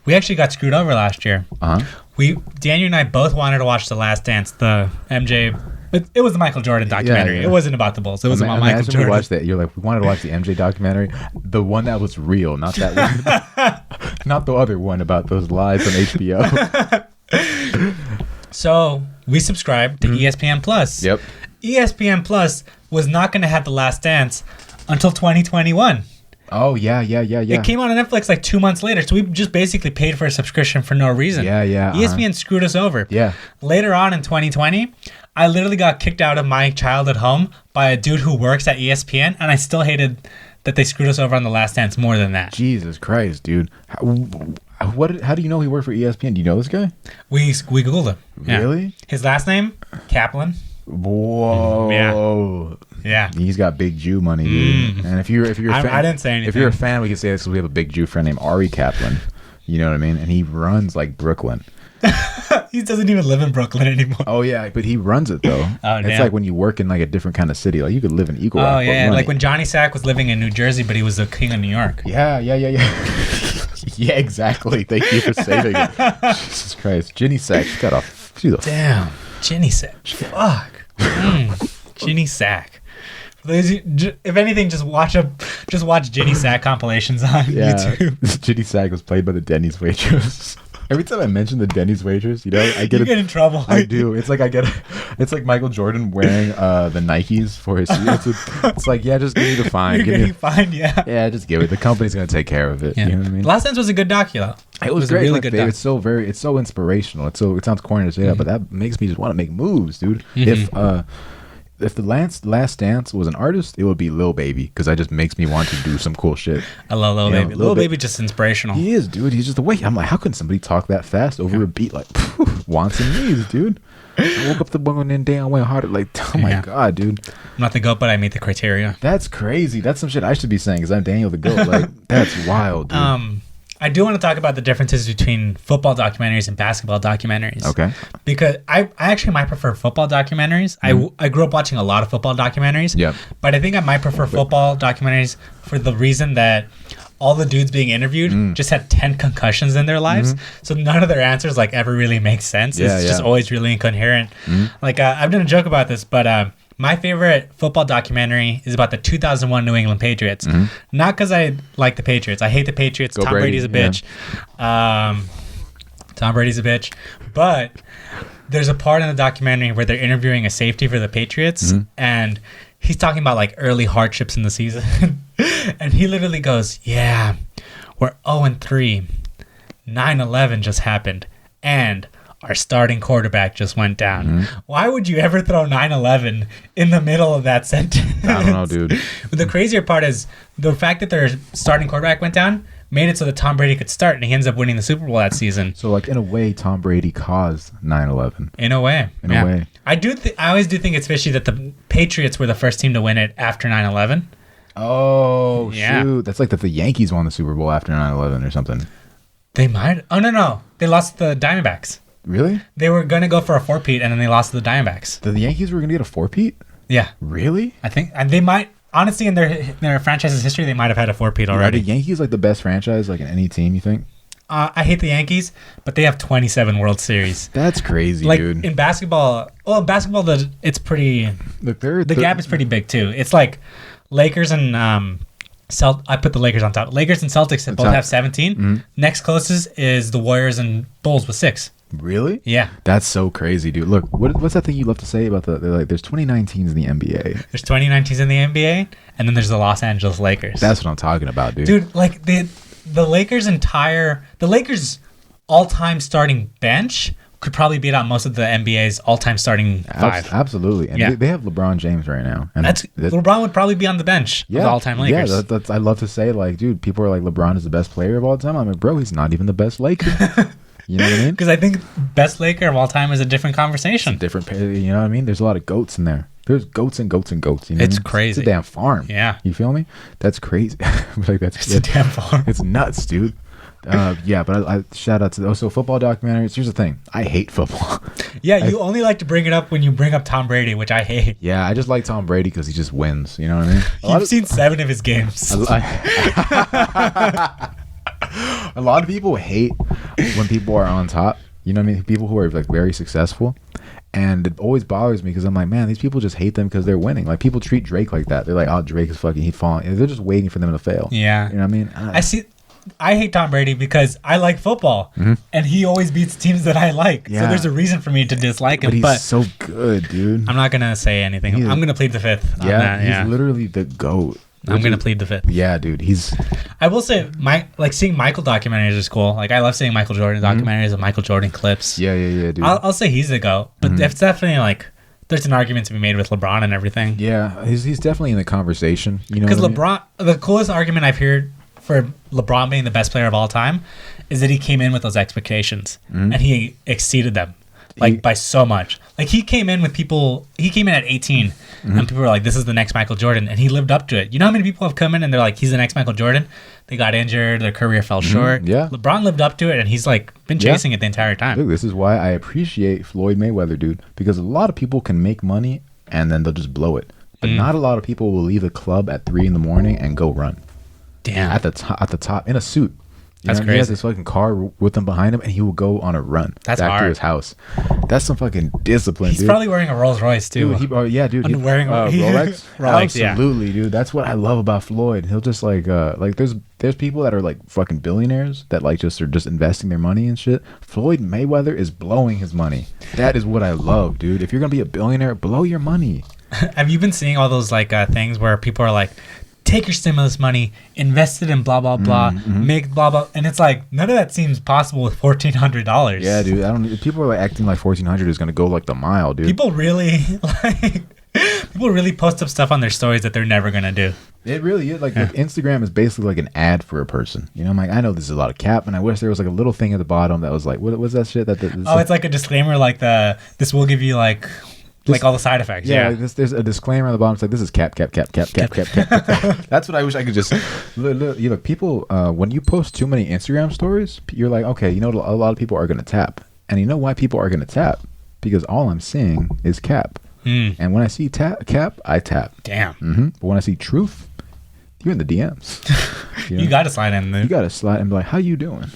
we actually got screwed over last year. Daniel and I both wanted to watch The Last Dance, the MJ. It was the Michael Jordan documentary. It wasn't about the Bulls. It was about Michael Jordan. We watched that. You're like, we wanted to watch the MJ documentary, the one that was real, not that one, not the other one about those lies on HBO. So we subscribed to ESPN Plus. Yep. ESPN Plus was not going to have The Last Dance until 2021. Oh, yeah. It came out on Netflix like 2 months later, so we just basically paid for a subscription for no reason. Yeah. ESPN screwed us over. Yeah. Later on in 2020, I literally got kicked out of my childhood home by a dude who works at ESPN, and I still hated that they screwed us over on The Last Dance more than that. Jesus Christ, dude. How do you know he worked for ESPN? Do you know this guy? We Googled him. Really? Yeah. His last name? Kaplan. Whoa. Yeah. He's got big Jew money, dude. And if you're a fan, I didn't say anything. If you're a fan, we can say this because we have a big Jew friend named Ari Kaplan. You know what I mean? And he runs like Brooklyn. He doesn't even live in Brooklyn anymore. Oh yeah, but he runs it though. It's like when you work in like a different kind of city. Like you could live in Eagle Rock. Oh yeah, like when Johnny Sack was living in New Jersey, but he was the king of New York. Yeah. Yeah, exactly. Thank you for saving it. Jesus Christ, Ginny Sack. Damn, Ginny Sack. Fuck. Ginny Sack. If anything, just watch Ginny Sack compilations on YouTube. Ginny Sack was played by the Denny's waitress. Every time I mention the Denny's waitress, I get in trouble. I do. It's like it's like Michael Jordan wearing the Nikes for his it's like, yeah, just give me the fine. You're getting fined, yeah. Yeah, just give it. The company's gonna take care of it. Yeah. You know what I mean? Last Dance was a good docu. It was great. a really good doc. It's so inspirational. It sounds corny to say that, but that makes me just want to make moves, dude. If the last Dance was an artist, it would be Lil Baby, because that just makes me want to do some cool shit. I love Lil Baby. Lil Baby just inspirational. He is, dude. He's just the way. I'm like, how can somebody talk that fast over a beat? Like, wants and needs, dude. I woke up the one and down, went harder. Like, oh my god, dude. I'm not the GOAT, but I meet the criteria. That's crazy. That's some shit I should be saying, because I'm Daniel the GOAT. Like, that's wild, dude. I do want to talk about the differences between football documentaries and basketball documentaries. Okay. Because I actually might prefer football documentaries. I grew up watching a lot of football documentaries. Yeah. But I think I might prefer football documentaries for the reason that all the dudes being interviewed just had 10 concussions in their lives. So none of their answers ever really make sense. It's just always really incoherent. Like I've done a joke about this, but my favorite football documentary is about the 2001 New England Patriots. Not because I like the Patriots. I hate the Patriots. Tom Brady's a bitch. Tom Brady's a bitch. But there's a part in the documentary where they're interviewing a safety for the Patriots, and he's talking about early hardships in the season. And he literally goes, yeah, we're 0-3. 9/11 just happened. And our starting quarterback just went down. Why would you ever throw 9/11 in the middle of that sentence? I don't know, dude. But the crazier part is the fact that their starting quarterback went down made it so that Tom Brady could start, and he ends up winning the Super Bowl that season. So, in a way, Tom Brady caused 9/11. In a way. In a way. I always do think it's fishy that the Patriots were the first team to win it after 9/11. Oh, shoot. That's like that the Yankees won the Super Bowl after 9/11 or something. They might. Oh, no. They lost the Diamondbacks. Really? They were going to go for a 4-peat, and then they lost to the Diamondbacks. The Yankees were going to get a 4-peat? Yeah. Really? I think. And they might. Honestly, in their franchise's history, they might have had a 4-peat already. Are the Yankees the best franchise in any team, you think? I hate the Yankees, but they have 27 World Series. That's crazy, dude. In basketball, it's pretty... The gap is pretty big, too. It's like Lakers and... I put the Lakers on top. Lakers and Celtics both have 17. Next closest is the Warriors and Bulls with 6. Really? Yeah. That's so crazy, dude. Look, what's that thing you love to say about there's 2019s in the NBA. There's 2019s in the NBA, and then there's the Los Angeles Lakers. That's what I'm talking about, dude. Dude, the Lakers' all-time starting bench could probably beat out most of the NBA's all-time starting 5. Absolutely. And they have LeBron James right now. And LeBron would probably be on the bench of the all-time Lakers. Yeah, that's I love to say, dude, people are like, LeBron is the best player of all time. I'm like, bro, he's not even the best Laker. You know what I mean? Because I think best Laker of all time is a different conversation. You know what I mean? There's a lot of goats in there. There's goats and goats and goats. You know it's crazy. It's a damn farm. Yeah. You feel me? That's crazy. It's a damn farm. It's nuts, dude. But I shout out to football documentaries. Here's the thing. I hate football. Yeah, you only like to bring it up when you bring up Tom Brady, which I hate. Yeah, I just like Tom Brady because he just wins. You know what I mean? You've seen 7 of his games. A lot of people hate when people are on top. You know what I mean? People who are very successful. And it always bothers me because I'm like, man, these people just hate them because they're winning. People treat Drake like that. They're like, oh, Drake is fucking, he's falling. And they're just waiting for them to fail. Yeah. You know what I mean? I hate Tom Brady because I like football, and he always beats teams that I like. Yeah. So there's a reason for me to dislike him. But he's so good, dude. I'm not gonna say anything. I'm gonna plead the fifth. He's literally the GOAT. I'm gonna plead the fifth. Yeah, dude. I will say, seeing Michael documentaries is cool. I love seeing Michael Jordan documentaries and Michael Jordan clips. Yeah, dude. I'll say he's the GOAT, but it's definitely there's an argument to be made with LeBron and everything. Yeah, he's definitely in the conversation. You know, because LeBron, the coolest argument I've heard for LeBron being the best player of all time is that he came in with those expectations and he exceeded them by so much. He came in at 18 and people were like, this is the next Michael Jordan, and he lived up to it. You know how many people have come in and they're like, he's the next Michael Jordan? They got injured, their career fell short. Yeah. LeBron lived up to it, and he's been chasing it the entire time. Look, this is why I appreciate Floyd Mayweather, dude, because a lot of people can make money and then they'll just blow it. But not a lot of people will leave the club at 3 a.m. and go run. Damn. At the top in a suit. That's He crazy. has this fucking car with him behind him, and he will go on a run That's back to hard. his house. That's some fucking discipline, He's dude. probably wearing a Rolls Royce too. Dude, yeah, dude. I'm wearing Rolex. Rolex, yeah. Absolutely, dude. That's what I love about Floyd. He'll just like there's people that are like fucking billionaires that like just are just investing their money and shit. Floyd Mayweather is blowing his money. That is what I love, dude. If you're gonna be a billionaire, blow your money. Have you been seeing all those like things where people are like, take your stimulus money, invest it in blah blah blah, make blah blah, and it's like none of that seems possible with $1,400. Yeah, dude. I don't. People are like acting like 1,400 is gonna go like the mile, dude. People really post up stuff on their stories that they're never gonna do. It really is. Like Instagram is basically like an ad for a person. You know, I'm like, I know this is a lot of cap, and I wish there was like a little thing at the bottom that was like, what was that shit? It's like a disclaimer, like this will give you like all the side effects. Yeah, like there's a disclaimer on the bottom. It's like, this is cap. That's what I wish I could just. Look, people, when you post too many Instagram stories, you're like, okay, you know, a lot of people are gonna tap, and you know why people are gonna tap? Because all I'm seeing is cap, and when I see cap, I tap. Damn. But when I see truth, you're in the DMs. You got to slide in there. You got to slide and be like, how you doing?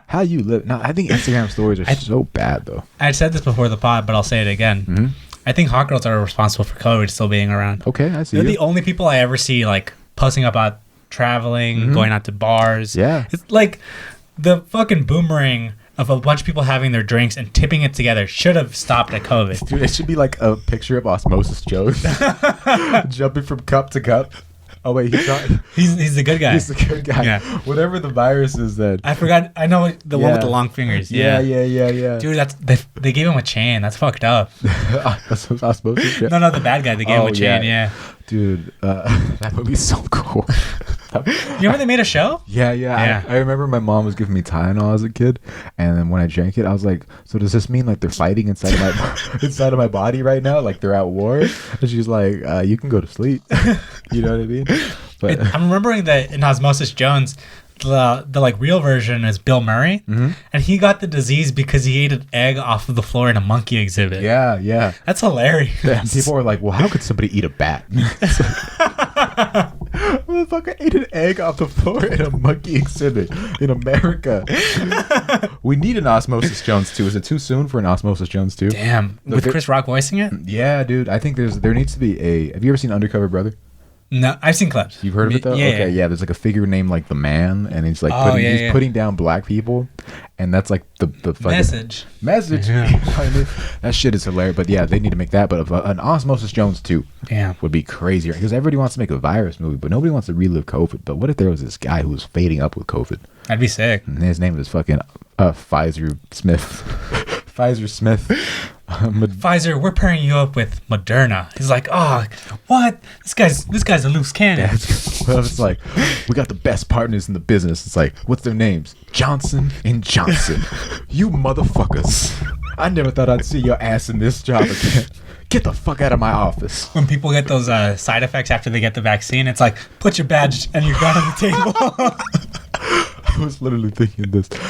how you live? No, I think Instagram stories are so bad, though. I said this before the pod, but I'll say it again. I think hot girls are responsible for COVID still being around. Okay, I see. They're the only people I ever see like posting about traveling, going out to bars. Yeah. It's like the fucking boomerang of a bunch of people having their drinks and tipping it together should have stopped at COVID. Dude, it should be like a picture of Osmosis Jones jumping from cup to cup. Oh wait, he's not. He's the good guy. He's the good guy. Yeah. Whatever the virus is, that I forgot. I know the one with the long fingers. Yeah. Dude, they gave him a chain. That's fucked up. Osmosis. No, the bad guy. They gave him a chain. Yeah. Dude, that would be so cool. You remember they made a show? Yeah. I remember my mom was giving me Tylenol as a kid, and then when I drank it, I was like, "So does this mean like they're fighting inside of my body right now? Like they're at war?" And she's like, "You can go to sleep." You know what I mean? But I'm remembering that in Osmosis Jones, the like real version is Bill Murray, and he got the disease because he ate an egg off of the floor in a monkey exhibit. Yeah. That's hilarious. And people were like, "Well, how could somebody eat a bat?" Motherfucker ate an egg off the floor in a monkey exhibit in America. We need an Osmosis Jones 2. Is it too soon for an Osmosis Jones 2? Damn. With Chris Rock voicing it? Yeah, dude. I think there needs to be a. Have you ever seen Undercover Brother? No, I've seen clips. You've heard of it though? Yeah. Okay, yeah. There's like a figure named like the Man, and he's like putting down black people, and that's like the message. Yeah. That shit is hilarious. But yeah, they need to make that. But an Osmosis Jones 2 would be crazier, because everybody wants to make a virus movie, but nobody wants to relive COVID. But what if there was this guy who was fading up with COVID? That'd be sick. And his name is fucking Pfizer Smith. Pfizer Smith. Pfizer, we're pairing you up with Moderna. He's like, oh, what? This guy's a loose cannon. Well, it's like, we got the best partners in the business. It's like, what's their names? Johnson and Johnson. You motherfuckers. I never thought I'd see your ass in this job again. Get the fuck out of my office. When people get those side effects after they get the vaccine, it's like, put your badge and your gun on the table. I was literally thinking this. They're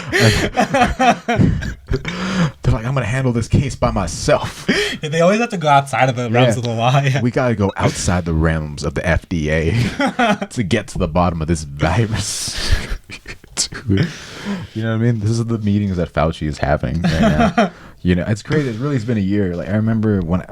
like, I'm going to handle this case by myself. Yeah, they always have to go outside of the realms of the law. Yeah. We got to go outside the realms of the FDA to get to the bottom of this virus. Dude. You know what I mean? This is the meetings that Fauci is having right now. You know, it's crazy. It really has been a year. Like, I remember when,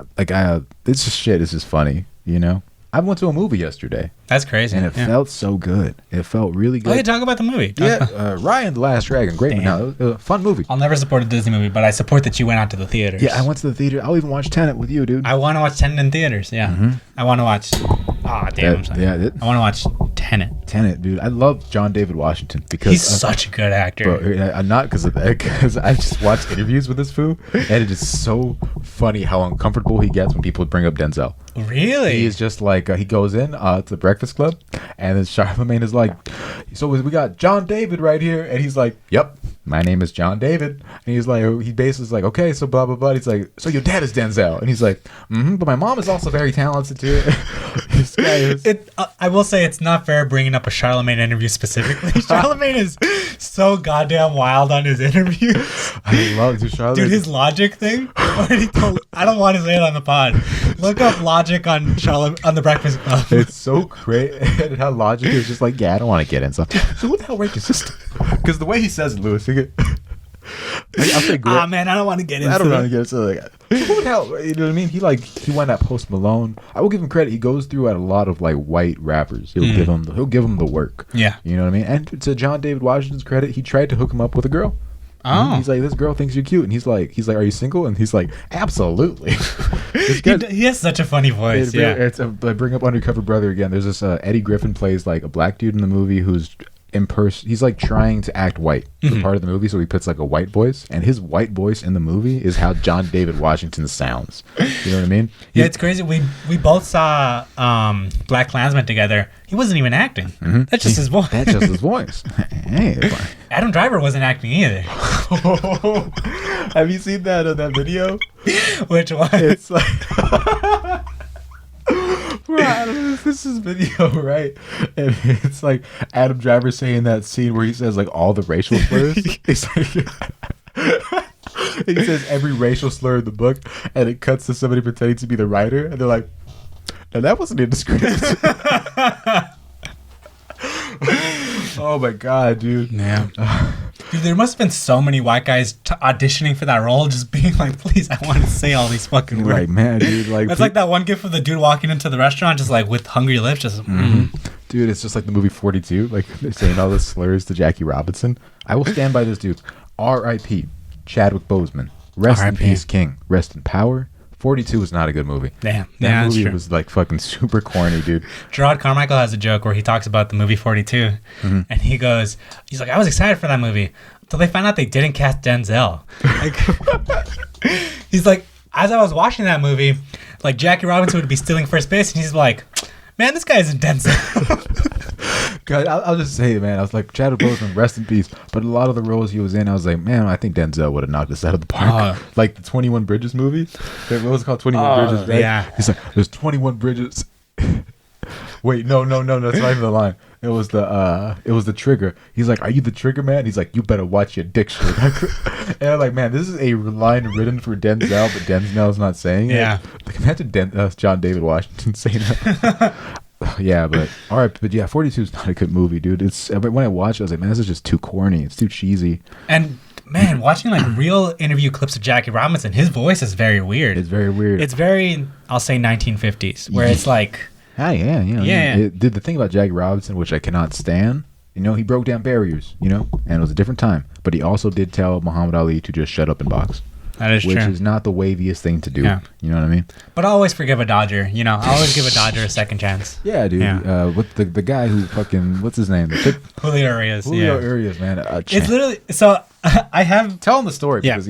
this shit is just funny, you know? I went to a movie yesterday. That's crazy. And it felt so good. It felt really good. Oh, yeah, talk about the movie. Ryan the Last Dragon. Great one. It was a fun movie. I'll never support a Disney movie, but I support that you went out to the theaters. Yeah, I went to the theater. I'll even watch Tenet with you, dude. I want to watch Tenet in theaters, yeah. I want to watch... Oh, damn, I'm sorry. Yeah, I want to watch Tenet, dude. I love John David Washington because... He's such a good actor. Bro, not because of that, because I just watched interviews with this fool, and it is so funny how uncomfortable he gets when people bring up Denzel. Really? He's just like, he goes in to the Breakfast Club, and then Charlemagne is like, so we got John David right here, and he's like, yep, my name is John David. And he's like, he basically is like, okay, so blah blah blah. He's like, so your dad is Denzel, and he's like, but my mom is also very talented too. This guy is. I will say it's not fair bringing up a Charlemagne interview specifically. Charlemagne is so goddamn wild on his interviews. I love Charlemagne. Dude, his logic thing. I don't want to say it on the pod. Look up Logic on Charlotte on the Breakfast Club. It's so great. And how Logic is just like, yeah, I don't want to get in. So who the hell ranked his sister? Because the way he says it, Louis, I'll say great. Man, I don't want to get into I don't want to it. get into it. Who the hell? You know what I mean? He went at Post Malone. I will give him credit. He goes through at a lot of like white rappers. He'll give him the work. Yeah. You know what I mean? And to John David Washington's credit, he tried to hook him up with a girl. Oh. He's like, this girl thinks you're cute, and he's like, are you single? And he's like, absolutely. He has such a funny voice. I bring up Undercover Brother again. There's this Eddie Griffin plays like a black dude in the movie who's he's like trying to act white for part of the movie, so he puts like a white voice, and his white voice in the movie is how John David Washington sounds. You know what I mean? Yeah, it's crazy. We both saw Black Klansman together. He wasn't even acting. Mm-hmm. That's just his voice. That's just his voice. Hey, Adam Driver wasn't acting either. have you seen that video? Which one? It's like bro, this is video, right? And it's like Adam Driver saying that scene where he says like all the racial slurs. He's like, he says every racial slur in the book, and it cuts to somebody pretending to be the writer, and they're like, "No, that wasn't in the script." Oh my god, dude! Yeah. Dude, there must have been so many white guys auditioning for that role, just being like, "Please, I want to say all these fucking words." Like, man, dude, like that's like that one gif of the dude walking into the restaurant, just like with hungry lips, just. Dude, it's just like the movie 42. Like they're saying all the slurs to Jackie Robinson. I will stand by this, dude. R.I.P. Chadwick Boseman. Rest in peace, King. Rest in power. 42 was not a good movie. Damn. That movie was like fucking super corny, dude. Gerard Carmichael has a joke where he talks about the movie 42, and he's like, I was excited for that movie until they found out they didn't cast Denzel. Like, he's like, as I was watching that movie, like Jackie Robinson would be stealing first base, and he's like, man, this guy isn't Denzel. God, I'll just say, man, I was like, Chadwick Boseman, rest in peace. But a lot of the roles he was in, I was like, man, I think Denzel would have knocked us out of the park. Like the 21 Bridges movie. What was it called? 21 Bridges, right? Yeah. He's like, there's 21 bridges. Wait, no, that's not even the line. It was the trigger. He's like, are you the trigger man? He's like, you better watch your diction. And I'm like, man, this is a line written for Denzel, but Denzel's not saying it. Yeah. Like, imagine John David Washington saying that. Yeah, but all right, but yeah, 42 is not a good movie, dude. It's when I watched it, I was like, man, this is just too corny. It's too cheesy. And man, watching like real interview clips of Jackie Robinson, his voice is very weird. It's very weird. It's very, I'll say 1950s, where it's like, yeah. The thing about Jackie Robinson, which I cannot stand, he broke down barriers, and it was a different time. But he also did tell Muhammad Ali to just shut up and box. That is true. Which is not the waviest thing to do. Yeah. You know what I mean? But I always forgive a Dodger. I always give a Dodger a second chance. Yeah, dude. Yeah. With the guy who fucking, what's his name? Julio Urias. Julio Urias, man. It's literally, so I have... Tell him the story because,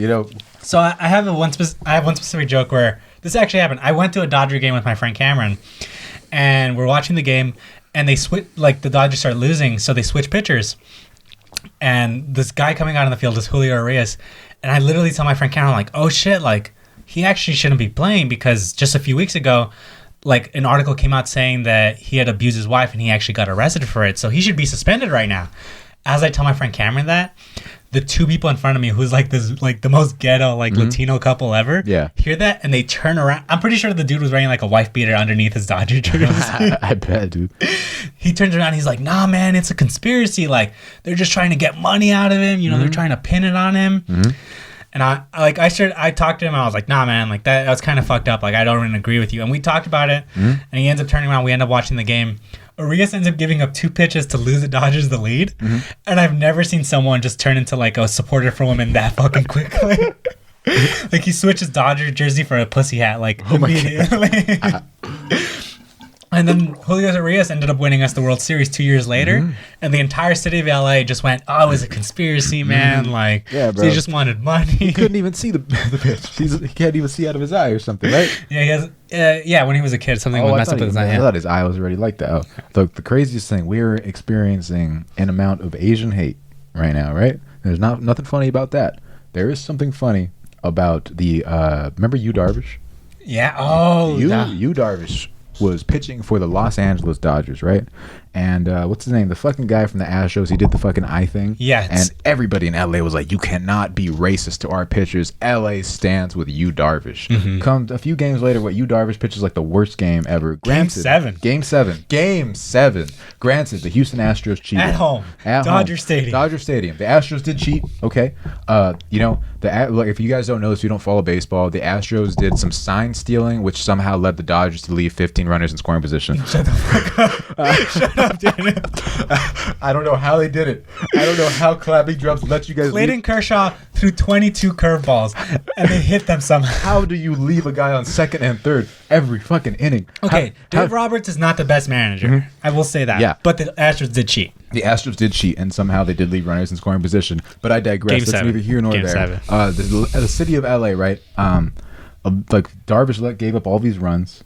So I have one specific joke where this actually happened. I went to a Dodger game with my friend Cameron, and we're watching the game, and they switch, like the Dodgers start losing, so they switch pitchers. And this guy coming out on the field is Julio Urias. And I literally tell my friend Cameron, like, oh shit, like, he actually shouldn't be playing because just a few weeks ago, like, an article came out saying that he had abused his wife and he actually got arrested for it. So he should be suspended right now. As I tell my friend Cameron that, the two people in front of me who's like this, like the most ghetto, like Latino couple ever, hear that and they turn around. I'm pretty sure the dude was wearing like a wife beater underneath his Dodger jersey. I bet, dude. He turns around, he's like, nah, man, it's a conspiracy. Like, they're just trying to get money out of him. They're trying to pin it on him. And I talked to him and I was like, nah, man, like that was kind of fucked up. Like, I don't really agree with you. And we talked about it and he ends up turning around. We end up watching the game. Urias ends up giving up 2 pitches to lose the Dodgers the lead. And I've never seen someone just turn into like a supporter for women that fucking quickly. Like he switches Dodger jersey for a pussy hat, like immediately. And then Julio Urias ended up winning us the World Series 2 years later. And the entire city of LA just went, oh, it was a conspiracy, man. Like, yeah, bro. So he just wanted money. He couldn't even see the pitch. He can't even see out of his eye or something, right? Yeah, he has. When he was a kid, something would mess up with his eye. I thought his eye was already like that. Oh, the craziest thing, we're experiencing an amount of Asian hate right now, right? There's nothing funny about that. There is something funny about the, remember Yu Darvish? Yeah. Oh, Yu Darvish was pitching for the Los Angeles Dodgers, right? And what's his name? The fucking guy from the Astros. He did the fucking eye thing. Yeah. And everybody in LA was like, you cannot be racist to our pitchers. LA stands with Yu Darvish. Come a few games later, what Yu Darvish pitches like the worst game ever. Granted, Game 7. Granted, the Houston Astros cheated. At home. Dodger Stadium. The Astros did cheat. Okay. You know, if you guys don't know this, you don't follow baseball, the Astros did some sign stealing, which somehow led the Dodgers to leave 15 runners in scoring position. Shut the fuck up. Shut up, Daniel. I don't know how they did it. I don't know how clapping drums let you guys Clayton leave. Kershaw threw 22 curveballs, and they hit them somehow. How do you leave a guy on second and third every fucking inning? Okay, Dave Roberts is not the best manager. I will say that. Yeah. But the Astros did cheat. The Astros did cheat, and somehow they did leave runners in scoring position. But I digress. Game 7. Neither here nor Game there. 7. The city of LA, right? Like Darvish gave up all these runs,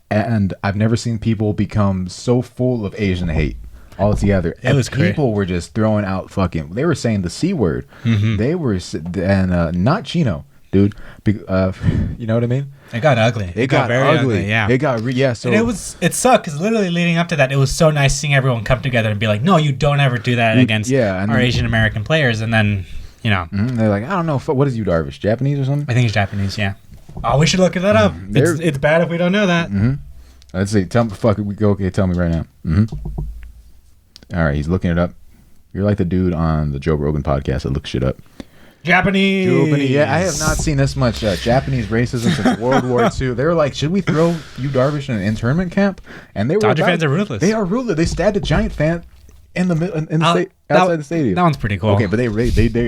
and I've never seen people become so full of Asian hate altogether. It was crazy. People were just throwing out fucking. They were saying the C word. They were, and not Chino, dude. You know what I mean? It got ugly. It got very ugly. Yeah. It got So and it sucked because literally leading up to that, it was so nice seeing everyone come together and be like, "No, you don't ever do that against our Asian American players." And then, you know, they're like, "I don't know, what is Yu Darvish? Japanese or something?" I think he's Japanese. Yeah. Oh, we should look that up. It's bad if we don't know that. Let's see. Tell me right now. All right, he's looking it up. You're like the dude on the Joe Rogan podcast that looks shit up. Japanese. Yeah, I have not seen this much Japanese racism since World War II. They were like, should we throw Yu Darvish in an internment camp? And they were Dodger fans are ruthless. They are ruthless. They stabbed a Giant fan in the outside the stadium. That one's pretty cool. Okay, but they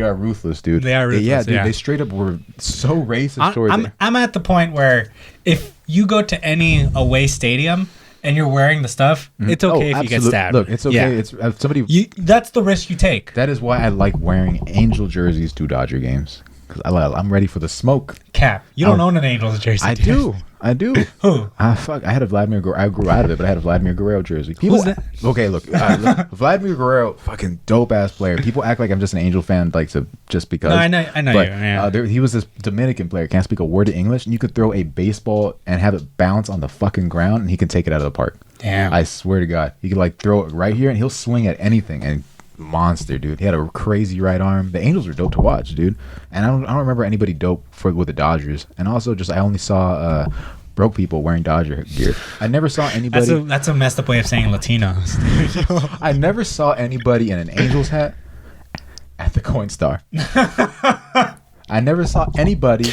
are ruthless, dude. They are ruthless. Dude, they straight up were so racist towards them. I'm at the point where if you go to any away stadium and you're wearing the stuff, it's okay if you get stabbed. Look, it's okay. Yeah. It's somebody. That's the risk you take. That is why I like wearing Angel jerseys to Dodger games, because I'm ready for the smoke. Cap, you don't own an Angels jersey. I do. Who? I had a Vladimir Guerrero. I grew out of it, but I had a Vladimir Guerrero jersey. Who's that? Okay, look, Vladimir Guerrero, fucking dope ass player. People act like I'm just an Angel fan, like just because. No, I know but, you. Yeah. He was this Dominican player, can't speak a word of English, and you could throw a baseball and have it bounce on the fucking ground, and he can take it out of the park. Damn. I swear to God, he could like throw it right here, and he'll swing at anything. And monster, dude. He had a crazy right arm. The Angels were dope to watch, dude. And I don't remember anybody dope with the Dodgers. And also, I only saw broke people wearing Dodger gear. I never saw anybody. That's a messed up way of saying Latinos. I never saw anybody in an Angels hat at the Coinstar. I never saw anybody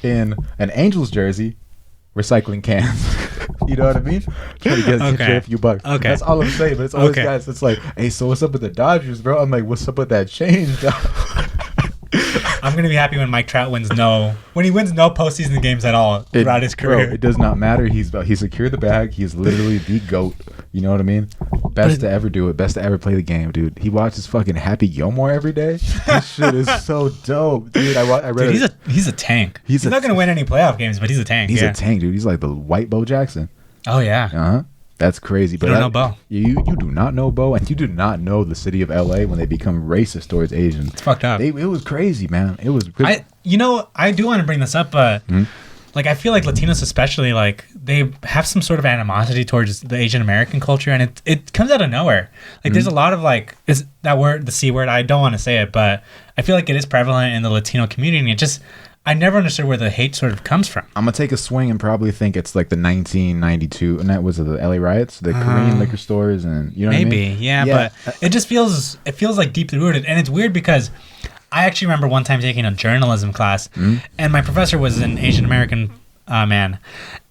in an Angels jersey recycling cans. You know what I mean? Trying to get you a few bucks. Okay. That's all I'm saying. But it's always guys. It's like, hey, so what's up with the Dodgers, bro? I'm like, what's up with that change, dog? I'm gonna be happy when Mike Trout wins no postseason games at all throughout his career. Bro, it does not matter. He secured the bag. He's literally the GOAT. You know what I mean? Best to ever do it. Best to ever play the game, dude. He watches fucking Happy Gilmore every day. This shit is so dope, dude. I read. Dude, he's a tank. He's not gonna win any playoff games, but he's a tank. He's a tank, dude. He's like the white Bo Jackson. Oh yeah. Uh-huh. That's crazy. But you don't know Bo. You do not know Bo, and you do not know the city of LA when they become racist towards Asians. It's fucked up. It was crazy, man. It was. I do want to bring this up, but like I feel like Latinos especially, like they have some sort of animosity towards the Asian American culture, and it comes out of nowhere. Like there's a lot of like is that word, the C word. I don't want to say it, but I feel like it is prevalent in the Latino community. And I never understood where the hate sort of comes from. I'm gonna take a swing and probably think it's like the 1992, and that was the LA riots, the Korean liquor stores, and you know what I mean? Maybe, yeah, but it just feels like deeply rooted, and it's weird because I actually remember one time taking a journalism class, and my professor was an Asian American man,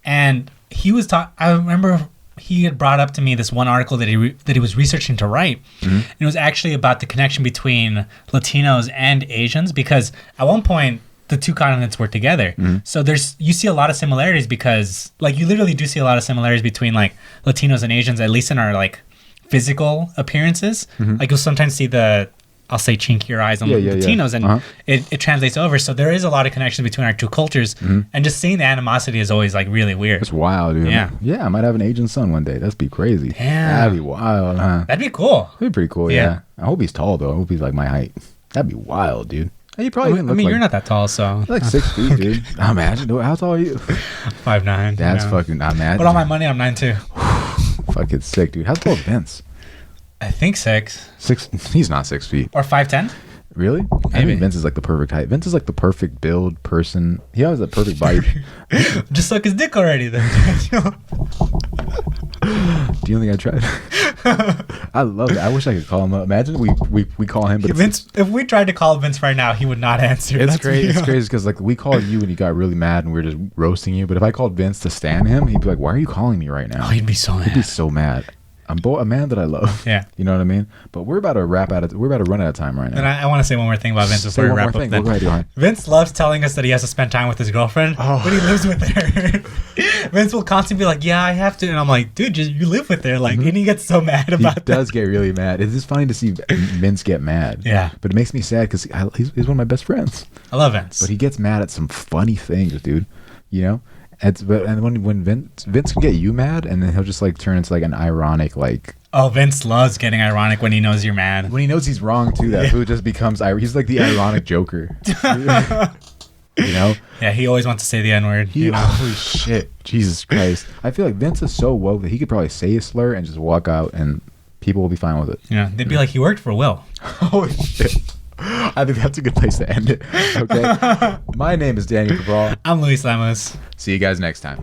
and he was I remember he had brought up to me this one article that he was researching to write, and it was actually about the connection between Latinos and Asians, because at one point the two continents were together. So you see a lot of similarities, because like you literally do see a lot of similarities between like Latinos and Asians, at least in our like physical appearances. Like you'll sometimes see I'll say chinkier eyes on Latinos, and it translates over. So there is a lot of connection between our two cultures, and just seeing the animosity is always like really weird. It's wild, dude. Yeah, I might have an Asian son one day. That'd be crazy. Damn. That'd be wild, huh? That'd be cool. That'd be pretty cool, yeah. I hope he's tall, though. I hope he's like my height. That'd be wild, dude. You probably you're not that tall, so like 6 feet, dude. Imagine, how tall are you? 5'9". That's fucking. Imagine. But on my money, I'm 9'2". Fucking sick, dude. How tall is Vince? I think 6 He's not 6 feet. or 5'10". Really? I Maybe. think Vince is like the perfect height. Vince is like the perfect build person. He has a perfect body. Just suck his dick already then. Do you think I tried? I love it. I wish I could call him up. Imagine we call him, but Vince, if we tried to call Vince right now, he would not answer. it's That's crazy. It's real. crazy because like we called you and you got really mad and we were just roasting you. But if I called Vince to stand him, he'd be like, "Why are you calling me right now?" Oh, he'd be so He'd be mad. so mad. I'm a man that I love. Yeah. You know what I mean? But we're about to wrap out of. We're about to run out of time right now. And I want to say one more thing about Vince Say before we one wrap more up. thing. Go ahead, Johan. Vince loves telling us that he has to spend time with his girlfriend, Oh. but he lives with her. Vince will constantly be like, "Yeah, I have to," and I'm like, "Dude, you live with her." Like, and he gets so mad He about that. does get really mad. It's just funny to see Vince get mad. Yeah. But it makes me sad because he's one of my best friends. I love Vince. But he gets mad at some funny things, dude. You know? And when Vince can get you mad, and then he'll just like turn into like an ironic like. Oh, Vince loves getting ironic when he knows you're mad. When he knows he's wrong too, that food just becomes. He's like the ironic Joker. You know? Yeah, he always wants to say the N-word. Holy shit, Jesus Christ! I feel like Vince is so woke that he could probably say a slur and just walk out, and people will be fine with it. Yeah, they'd be like, he worked for Will. Holy shit! I think that's a good place to end it. Okay. My name is Daniel Cabral. I'm Luis Lemos. See you guys next time.